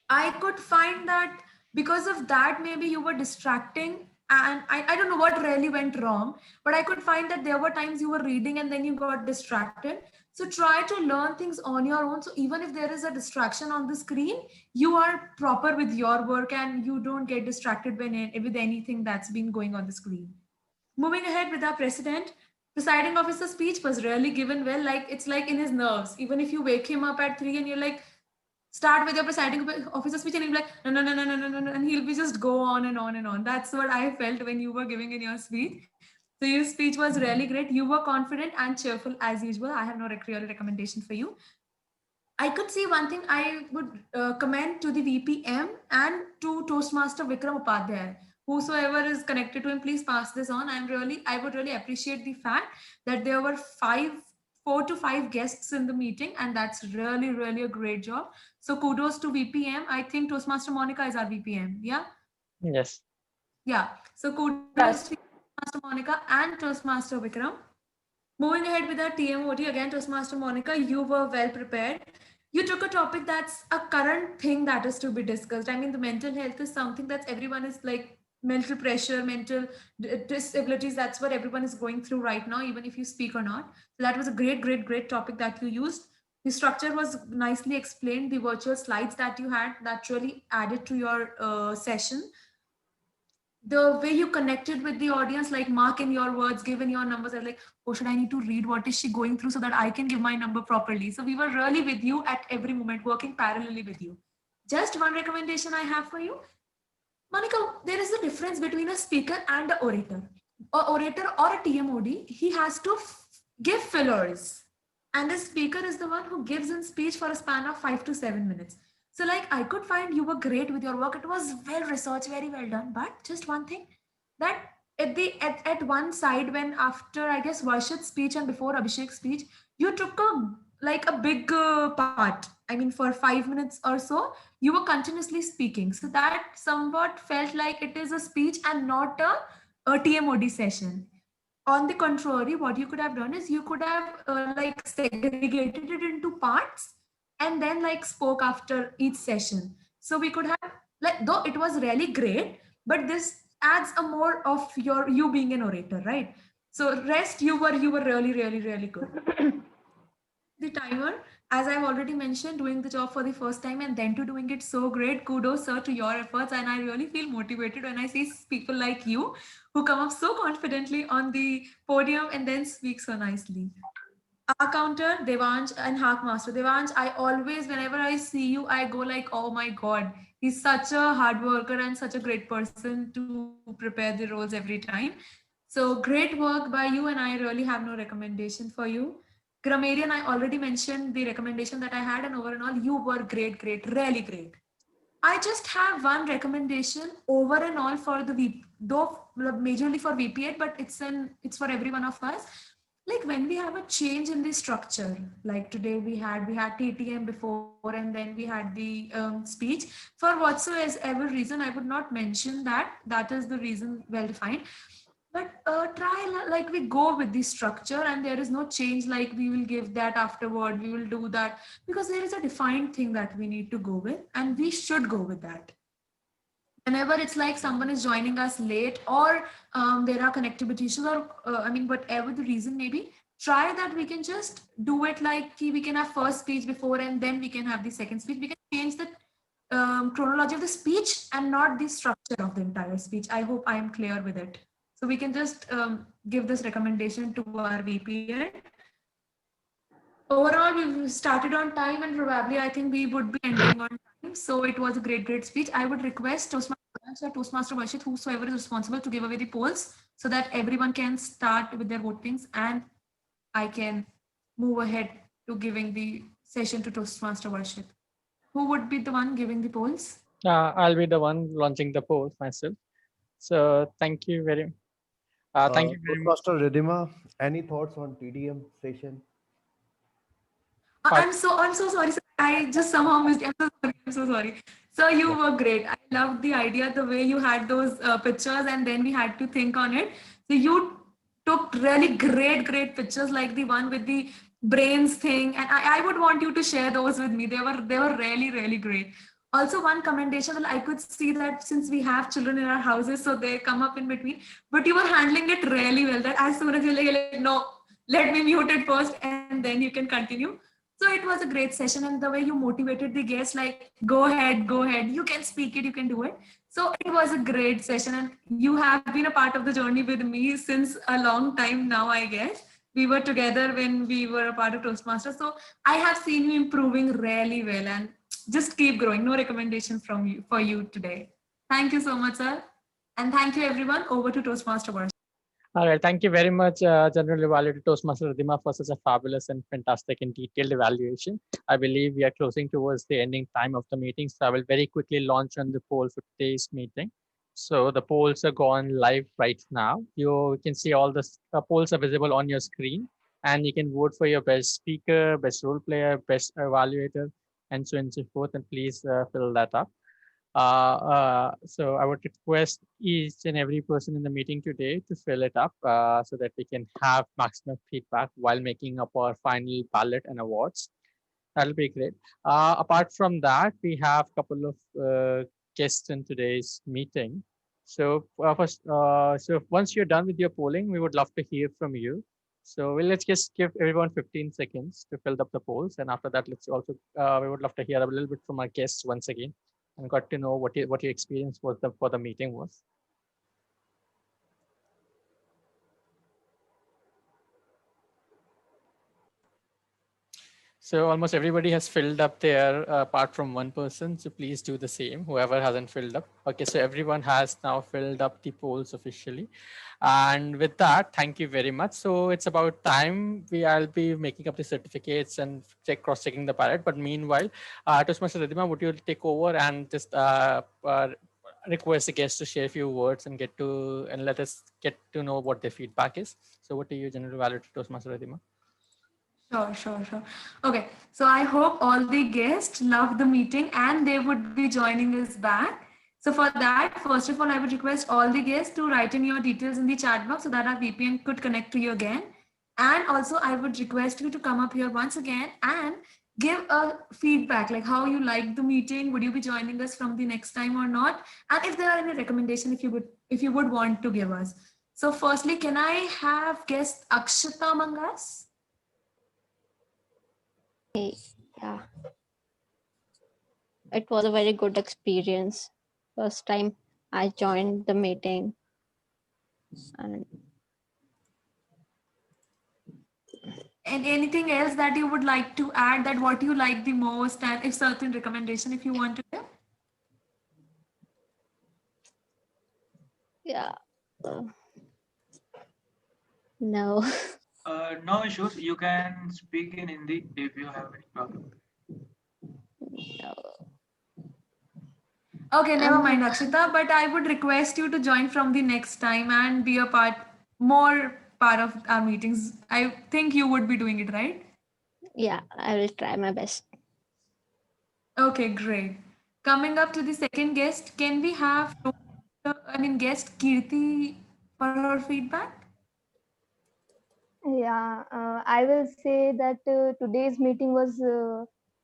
I could find that because of that, maybe you were distracting. And I don't know what really went wrong, but I could find that there were times you were reading and then you got distracted. So try to learn things on your own. So even if there is a distraction on the screen, you are proper with your work and you don't get distracted with anything that's been going on the screen. Moving ahead with our presiding officer speech was really given well. Like it's like in his nerves. Even if you wake him up at 3 and you're like, start with your presiding officer speech, and he'll be like, no, and he'll be just go on and on and on. That's what I felt when you were giving in your speech. So your speech was really great. You were confident and cheerful as usual. I have no real recommendation for you. I could say one thing I would commend to the VPM and to Toastmaster Vikram Upadhyay. Whosoever is connected to him, please pass this on. I would really appreciate the fact that there were 4 to 5 guests in the meeting, and that's really a great job. So kudos to VPM. I think Toastmaster Monica is our VPM. Yeah. Yes. Yeah. So kudos to Toastmaster Monica and Toastmaster Vikram. Moving ahead with our TMOT, again, Toastmaster Monica, you were well prepared. You took a topic that's a current thing that is to be discussed. I mean, the mental health is something that everyone is like mental pressure, mental disabilities. That's what everyone is going through right now, even if you speak or not. So that was a great topic that you used. The structure was nicely explained. The virtual slides that you had that really added to your session. The way you connected with the audience, like mark in your words, given your numbers, are like, oh, should I need to read what is she going through so that I can give my number properly? So we were really with you at every moment, working parallelly with you. Just one recommendation I have for you, Monica, there is a difference between a speaker and an orator. A orator or a TMOD, he has to give fillers. And the speaker is the one who gives in speech for a span of 5 to 7 minutes. So like I could find you were great with your work. It was well researched, very well done. But just one thing, that at one side, when after I guess Varshit's speech and before Abhishek's speech, you took a big part. I mean, for 5 minutes or so, you were continuously speaking. So that somewhat felt like it is a speech and not a TMOD session. On the contrary, what you could have done is you could have like segregated it into parts and then like spoke after each session. So we could have, like, though it was really great, but this adds a more of you being an orator, right? So rest, you were really good. The timer, as I've already mentioned, doing the job for the first time and then to doing it so great. Kudos, sir, to your efforts. And I really feel motivated when I see people like you who come up so confidently on the podium and then speak so nicely. Our counter, Devansh and Hack Master. Devansh, I always, whenever I see you, I go like, oh my God, he's such a hard worker and such a great person to prepare the roles every time. So great work by you, and I really have no recommendation for you. Grammarian, I already mentioned the recommendation that I had, and overall, you were great, really great. I just have one recommendation over and all for the VP, though majorly for VP8, but it's for every one of us. Like when we have a change in the structure, like today we had TTM before, and then we had the speech. For whatsoever reason, I would not mention that. That is the reason well defined. But try like we go with the structure, and there is no change like we will give that afterward, we will do that, because there is a defined thing that we need to go with, and we should go with that. Whenever it's like someone is joining us late, or there are connectivity issues, or I mean, whatever the reason may be, try that we can just do it like we can have first speech before and then we can have the second speech. We can change the chronology of the speech and not the structure of the entire speech. I hope I am clear with it. So we can just give this recommendation to our VP. Overall, we started on time, and probably I think we would be ending on time. So it was a great speech. I would request Toastmaster Varshit, whosoever is responsible, to give away the polls so that everyone can start with their votings, and I can move ahead to giving the session to Toastmaster Varshit. Who would be the one giving the polls? I'll be the one launching the polls myself. So thank you very much. Thank you very much. Toastmaster Ridhima, any thoughts on TDM session? I'm so sorry, sir. I just somehow missed. I'm so sorry. So you were great. I loved the idea, the way you had those pictures, and then we had to think on it. So you took really great pictures, like the one with the brains thing, and I would want you to share those with me. They were really great. Also, one commendation, well, I could see that since we have children in our houses, so they come up in between, but you were handling it really well, that as soon as you're like, no, let me mute it first and then you can continue. So it was a great session, and the way you motivated the guests, like, go ahead, you can speak it, you can do it. So it was a great session, and you have been a part of the journey with me since a long time now, I guess. We were together when we were a part of Toastmasters. So I have seen you improving really well, and just keep growing. No recommendation from you for you today. Thank you so much, sir. And thank you, everyone. Over to Toastmaster Varshit. All right, thank you very much, General Evaluator Toastmaster Ridhima, for such a fabulous and fantastic and detailed evaluation. I believe we are closing towards the ending time of the meeting, so I will very quickly launch on the poll for today's meeting. So the polls are gone live right now. You can see all the polls are visible on your screen, and you can vote for your best speaker, best role player, best evaluator, and so on and so forth. And please fill that up. So I would request each and every person in the meeting today to fill it up so that we can have maximum feedback while making up our final ballot and awards. That'll be great. Apart from that, we have a couple of guests in today's meeting. So so once you're done with your polling, we would love to hear from you. So let's just give everyone 15 seconds to fill up the polls, and after that, let's also we would love to hear a little bit from our guests once again, and got to know what your experience was for the meeting was. So almost everybody has filled up their, apart from one person. So please do the same, whoever hasn't filled up. Okay, so everyone has now filled up the polls officially. And with that, thank you very much. So it's about time I'll be making up the certificates and cross-checking the ballot. But meanwhile, Toastmaster Ridhima, would you take over and just request the guests to share a few words and let us get to know what their feedback is. So what are you, General Valedictor Toastmaster Ridhima? Sure. Okay, so I hope all the guests love the meeting and they would be joining us back. So for that, first of all, I would request all the guests to write in your details in the chat box so that our VPN could connect to you again. And also I would request you to come up here once again and give a feedback, like how you liked the meeting. Would you be joining us from the next time or not? And if there are any recommendations, if you would want to give us. So firstly, can I have guest Akshita among us? Yeah, it was a very good experience. First time I joined the meeting, and anything else that you would like to add, that what you like the most, and if certain recommendation if you want to give? yeah, no. No issues. You can speak in Hindi if you have any problem. Okay, never mind, Akshita, but I would request you to join from the next time and be more part of our meetings. I think you would be doing it, right? Yeah, I will try my best. Okay, great. Coming up to the second guest, can we have guest Kirti for her feedback? Yeah, I will say that today's meeting was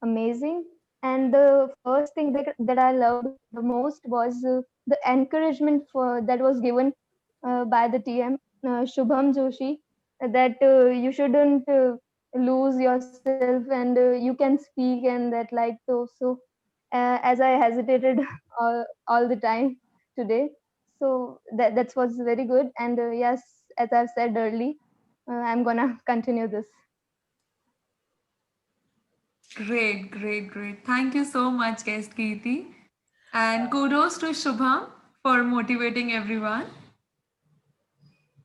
amazing. And the first thing that I loved the most was the encouragement that was given by the TM, Shubham Joshi, that you shouldn't lose yourself and you can speak and that like so as I hesitated all the time today. So that was very good. And yes, as I've said earlier, I'm gonna continue this. Great. Thank you so much, guest Kirti. And kudos to Shubham for motivating everyone.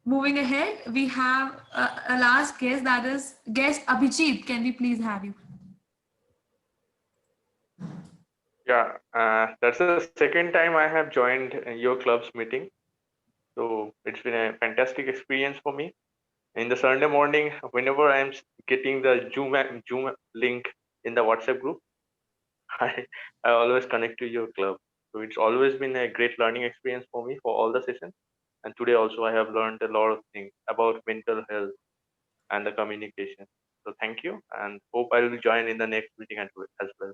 Moving ahead, we have a last guest, that is guest Abhijit. Can we please have you? Yeah, that's the second time I have joined your club's meeting. So it's been a fantastic experience for me. In the Sunday morning, whenever I'm getting the Zoom link in the WhatsApp group, I always connect to your club. So it's always been a great learning experience for me for all the sessions. And today also I have learned a lot of things about mental health and the communication. So thank you, and hope I will join in the next meeting as well.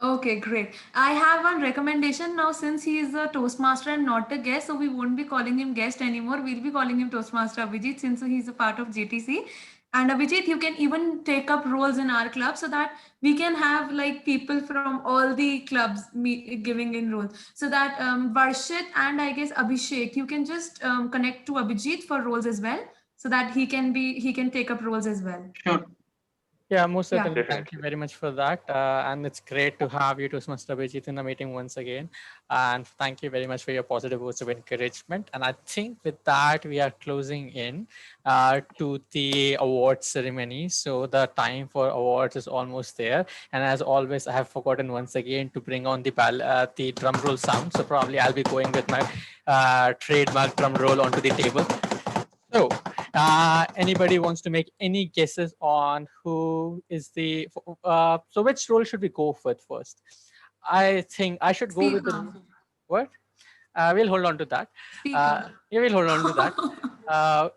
Okay, great. I have one recommendation now, since he is a Toastmaster and not a guest, so we won't be calling him guest anymore. We'll be calling him Toastmaster Abhijit, since he's a part of JTC. And Abhijit, you can even take up roles in our club so that we can have like people from all the clubs giving in roles. So that Varshit and I guess Abhishek, you can just connect to Abhijit for roles as well, so that he can take up roles as well. Sure. Yeah, most Yeah. certainly. Thank you very much for that. And it's great to have you, Toastmaster Abhijit, in the meeting once again. And thank you very much for your positive words of encouragement. And I think with that, we are closing in to the award ceremony. So the time for awards is almost there. And as always, I have forgotten once again to bring on the drum roll sound. So probably I'll be going with my trademark drum roll onto the table. So anybody wants to make any guesses on who is so which role should we go with first? I think I should go with the what? We'll hold on to that. Yeah, we'll hold on to that.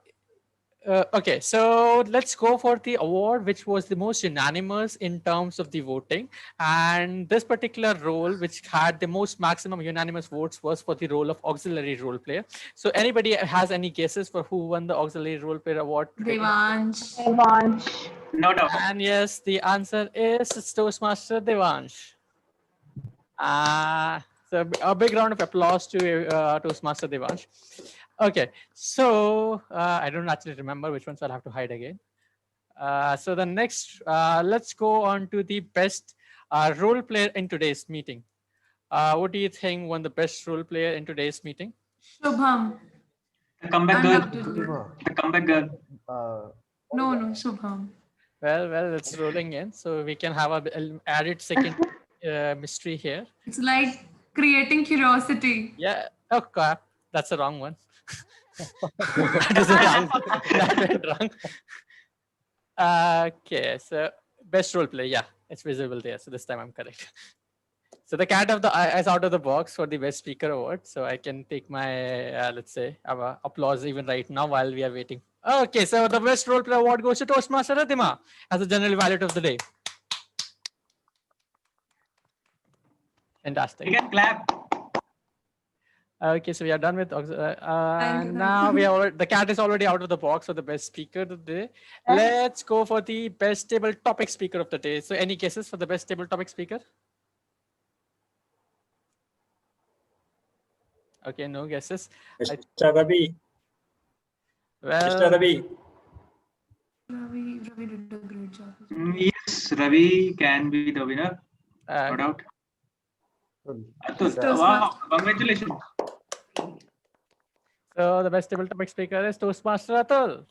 Okay, so let's go for the award which was the most unanimous in terms of the voting. And this particular role, which had the most maximum unanimous votes, was for the role of auxiliary role player. So anybody has any guesses for who won the auxiliary role player award? Devansh. Devansh. No doubt. And yes, the answer is Toastmaster Devansh. So a big round of applause to Toastmaster Devansh. Okay, so I don't actually remember which ones I'll have to hide again. So the next, let's go on to the best role player in today's meeting. What do you think won the best role player in today's meeting? Shubham. The comeback girl. Undoubtedly. The comeback girl. No, Shubham. Well, it's rolling in, so we can have a added second mystery here. It's like creating curiosity. Yeah. Oh crap, that's the wrong one. That went wrong. Okay, so best role play. Yeah, it's visible there. So this time I'm correct. So the cat of the eye is out of the box for the best speaker award. So I can take my let's say applause even right now while we are waiting. Okay, so the best role play award goes to Toastmaster Riddhima as the general evaluator of the day. Fantastic. You can clap. Okay, so we are done with Thank you. now we are the cat is already out of the box for the best speaker of the day. Let's go for the best table topic speaker of the day. So any guesses for the best table topic speaker? Okay, no guesses. Mr. Ravi. Well, Mr. Ravi. Ravi did a great job. Yes, Ravi can be the winner. No doubt. Atul, wow, congratulations. So the best table topic speaker is Toastmaster Atul.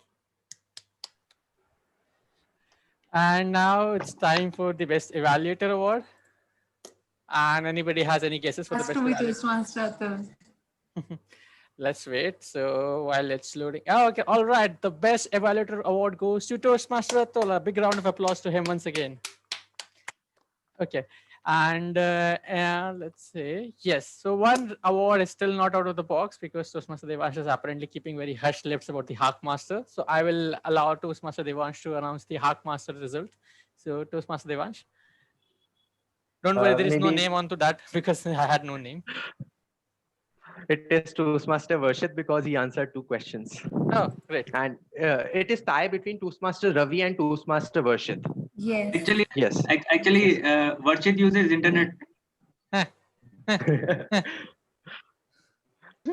And now it's time for the best evaluator award. And anybody has any guesses for the Has best to be evaluator? Toastmaster Atul. Let's wait. So while it's loading. Oh, okay. All right. The best evaluator award goes to Toastmaster Atul. A big round of applause to him once again. Okay. And let's say, yes. So one award is still not out of the box because Toastmaster Devansh is apparently keeping very hushed lips about the Hackmaster. So I will allow Toastmaster Devansh to announce the Hackmaster result. So Toastmaster Devansh. Don't worry, there is no maybe- name onto that because I had no name. It is Toastmaster Varshit because he answered 2 questions. Oh, great. And it is tie between Toastmaster Ravi and Toastmaster Varshit. Yes. Yes. Actually, Varshit uses internet.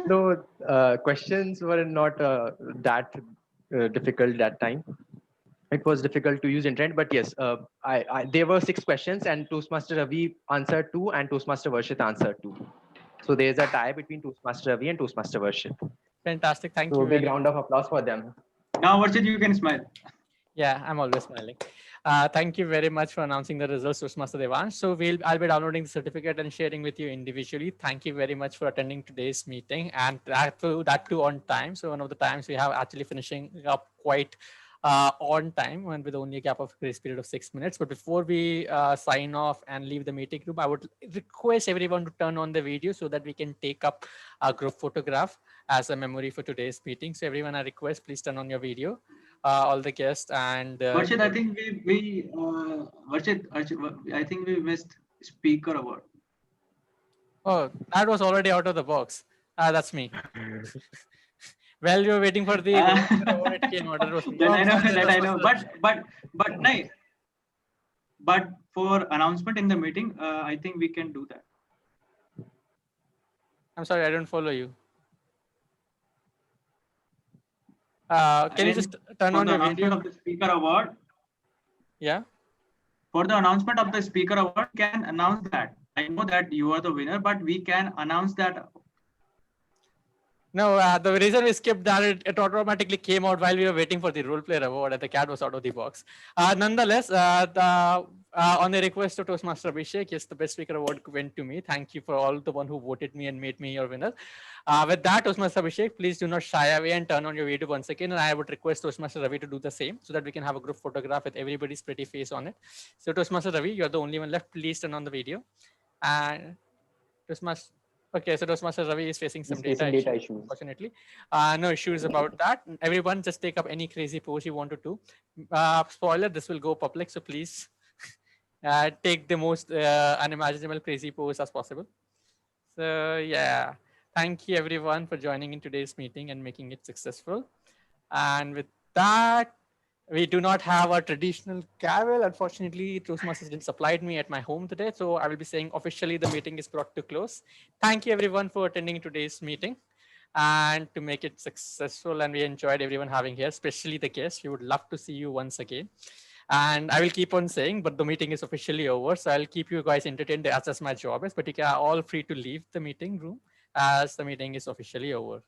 No, questions were not that difficult that time. It was difficult to use internet, but yes, there were 6 questions and Toastmaster Ravi answered 2 and Toastmaster Varshit answered 2. So there's a tie between Toastmaster Ravi and Toastmaster Varshit. Fantastic. Thank So you. big very round of applause for them. Now, Varshit, you can smile. Yeah, I'm always smiling. Thank you very much for announcing the results, Toastmaster Devansh. So I'll be downloading the certificate and sharing with you individually. Thank you very much for attending today's meeting and that too on time. So one of the times we have actually finishing up quite on time and with only a gap of grace period of 6 minutes. But before we sign off and leave the meeting room, I would request everyone to turn on the video so that we can take up a group photograph as a memory for today's meeting. So everyone, I request, please turn on your video. All the guests and Varshit, I think Varshit, I think we missed speaker award. oh, that was already out of the box. That's me. Well, you were waiting for the award, it came out. It was That I know. But nice. But for announcement in the meeting, I think we can do that. I'm sorry, I don't follow you. Can you just turn on your video? Of the speaker award. Yeah. For the announcement of the speaker award, we can announce that. I know that you are the winner, but we can announce that. No, the reason we skipped that, it automatically came out while we were waiting for the role player award and the cat was out of the box. Nonetheless, on the request of Toastmaster Abhishek, yes, the best speaker award went to me. Thank you for all the one who voted me and made me your winner. With that, Toastmaster Abhishek, please do not shy away and turn on your video once again. And I would request Toastmaster Ravi to do the same so that we can have a group photograph with everybody's pretty face on it. So Toastmaster Ravi, you're the only one left. Please turn on the video. And Toastmaster, Okay, so Toastmaster Ravi is facing some He's data, facing data issues, issues. unfortunately. No issues about that. Everyone just take up any crazy pose you want to do. Spoiler, this will go public, so please take the most unimaginable crazy pose as possible. So yeah, thank you everyone for joining in today's meeting and making it successful. And with that, we do not have our traditional gavel. Unfortunately, Toastmasters didn't supply me at my home today. So I will be saying officially the meeting is brought to close. Thank you everyone for attending today's meeting and to make it successful. And we enjoyed everyone having here, especially the guests. We would love to see you once again. And I will keep on saying, but the meeting is officially over. So I'll keep you guys entertained as my job is, but you are all free to leave the meeting room as the meeting is officially over.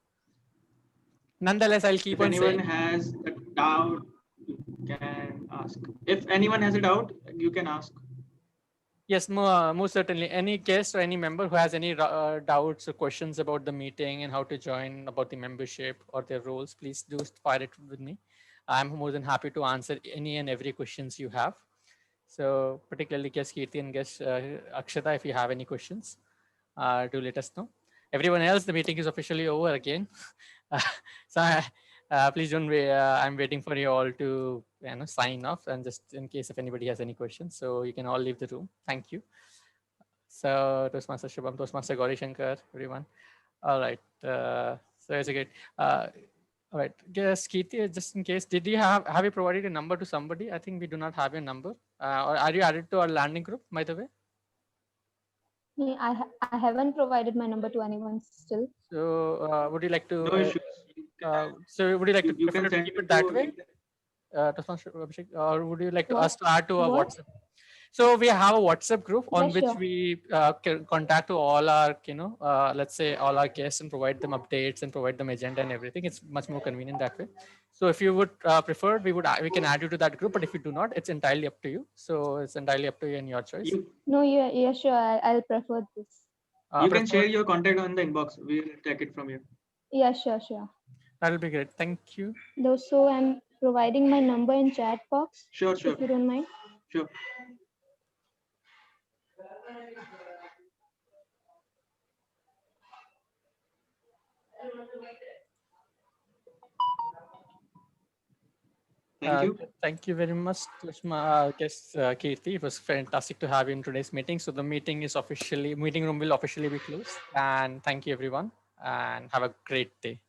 Nonetheless, I'll keep If on anyone saying. has a doubt, you can ask. If anyone has a doubt, you can ask. Yes, most certainly. Any guest or any member who has any doubts or questions about the meeting and how to join, about the membership or their roles, please do fire it with me. I'm more than happy to answer any and every questions you have. So particularly guest Kirti and guest Akshata, if you have any questions, do let us know. Everyone else, the meeting is officially over again. So please don't wait. I'm waiting for you all to sign off, and just in case if anybody has any questions, so you can all leave the room. Thank you. So Toastmaster Shubham, Toastmaster Gauri Shankar, everyone. All right. So it's a great. All right. Yes, Kirti, just in case, did you have you provided a number to somebody? I think we do not have your number. Or are you added to our landing group, by the way? I haven't provided my number to anyone still. So would you like to? No issues. So would you like to You can prefer to send keep it it that to way? Abhishek, or would you like to What? us to add to our What? WhatsApp? So we have a WhatsApp group on Yeah, which sure. we can contact to all our, let's say all our guests and provide them updates and provide them agenda and everything. It's much more convenient that way. So if you would prefer, we can add you to that group. But if you do not, it's entirely up to you. So it's entirely up to you and your choice. No, yeah, sure. I'll prefer this. You can share your contact on the inbox. We'll take it from here. Yeah, sure. That'll be great. Thank you. Though, so I'm providing my number in chat box. Sure. If you don't mind. Sure. Thank you. Thank you very much, guest Kirti. It was fantastic to have you in today's meeting. So the meeting room will officially be closed. And thank you everyone, and have a great day.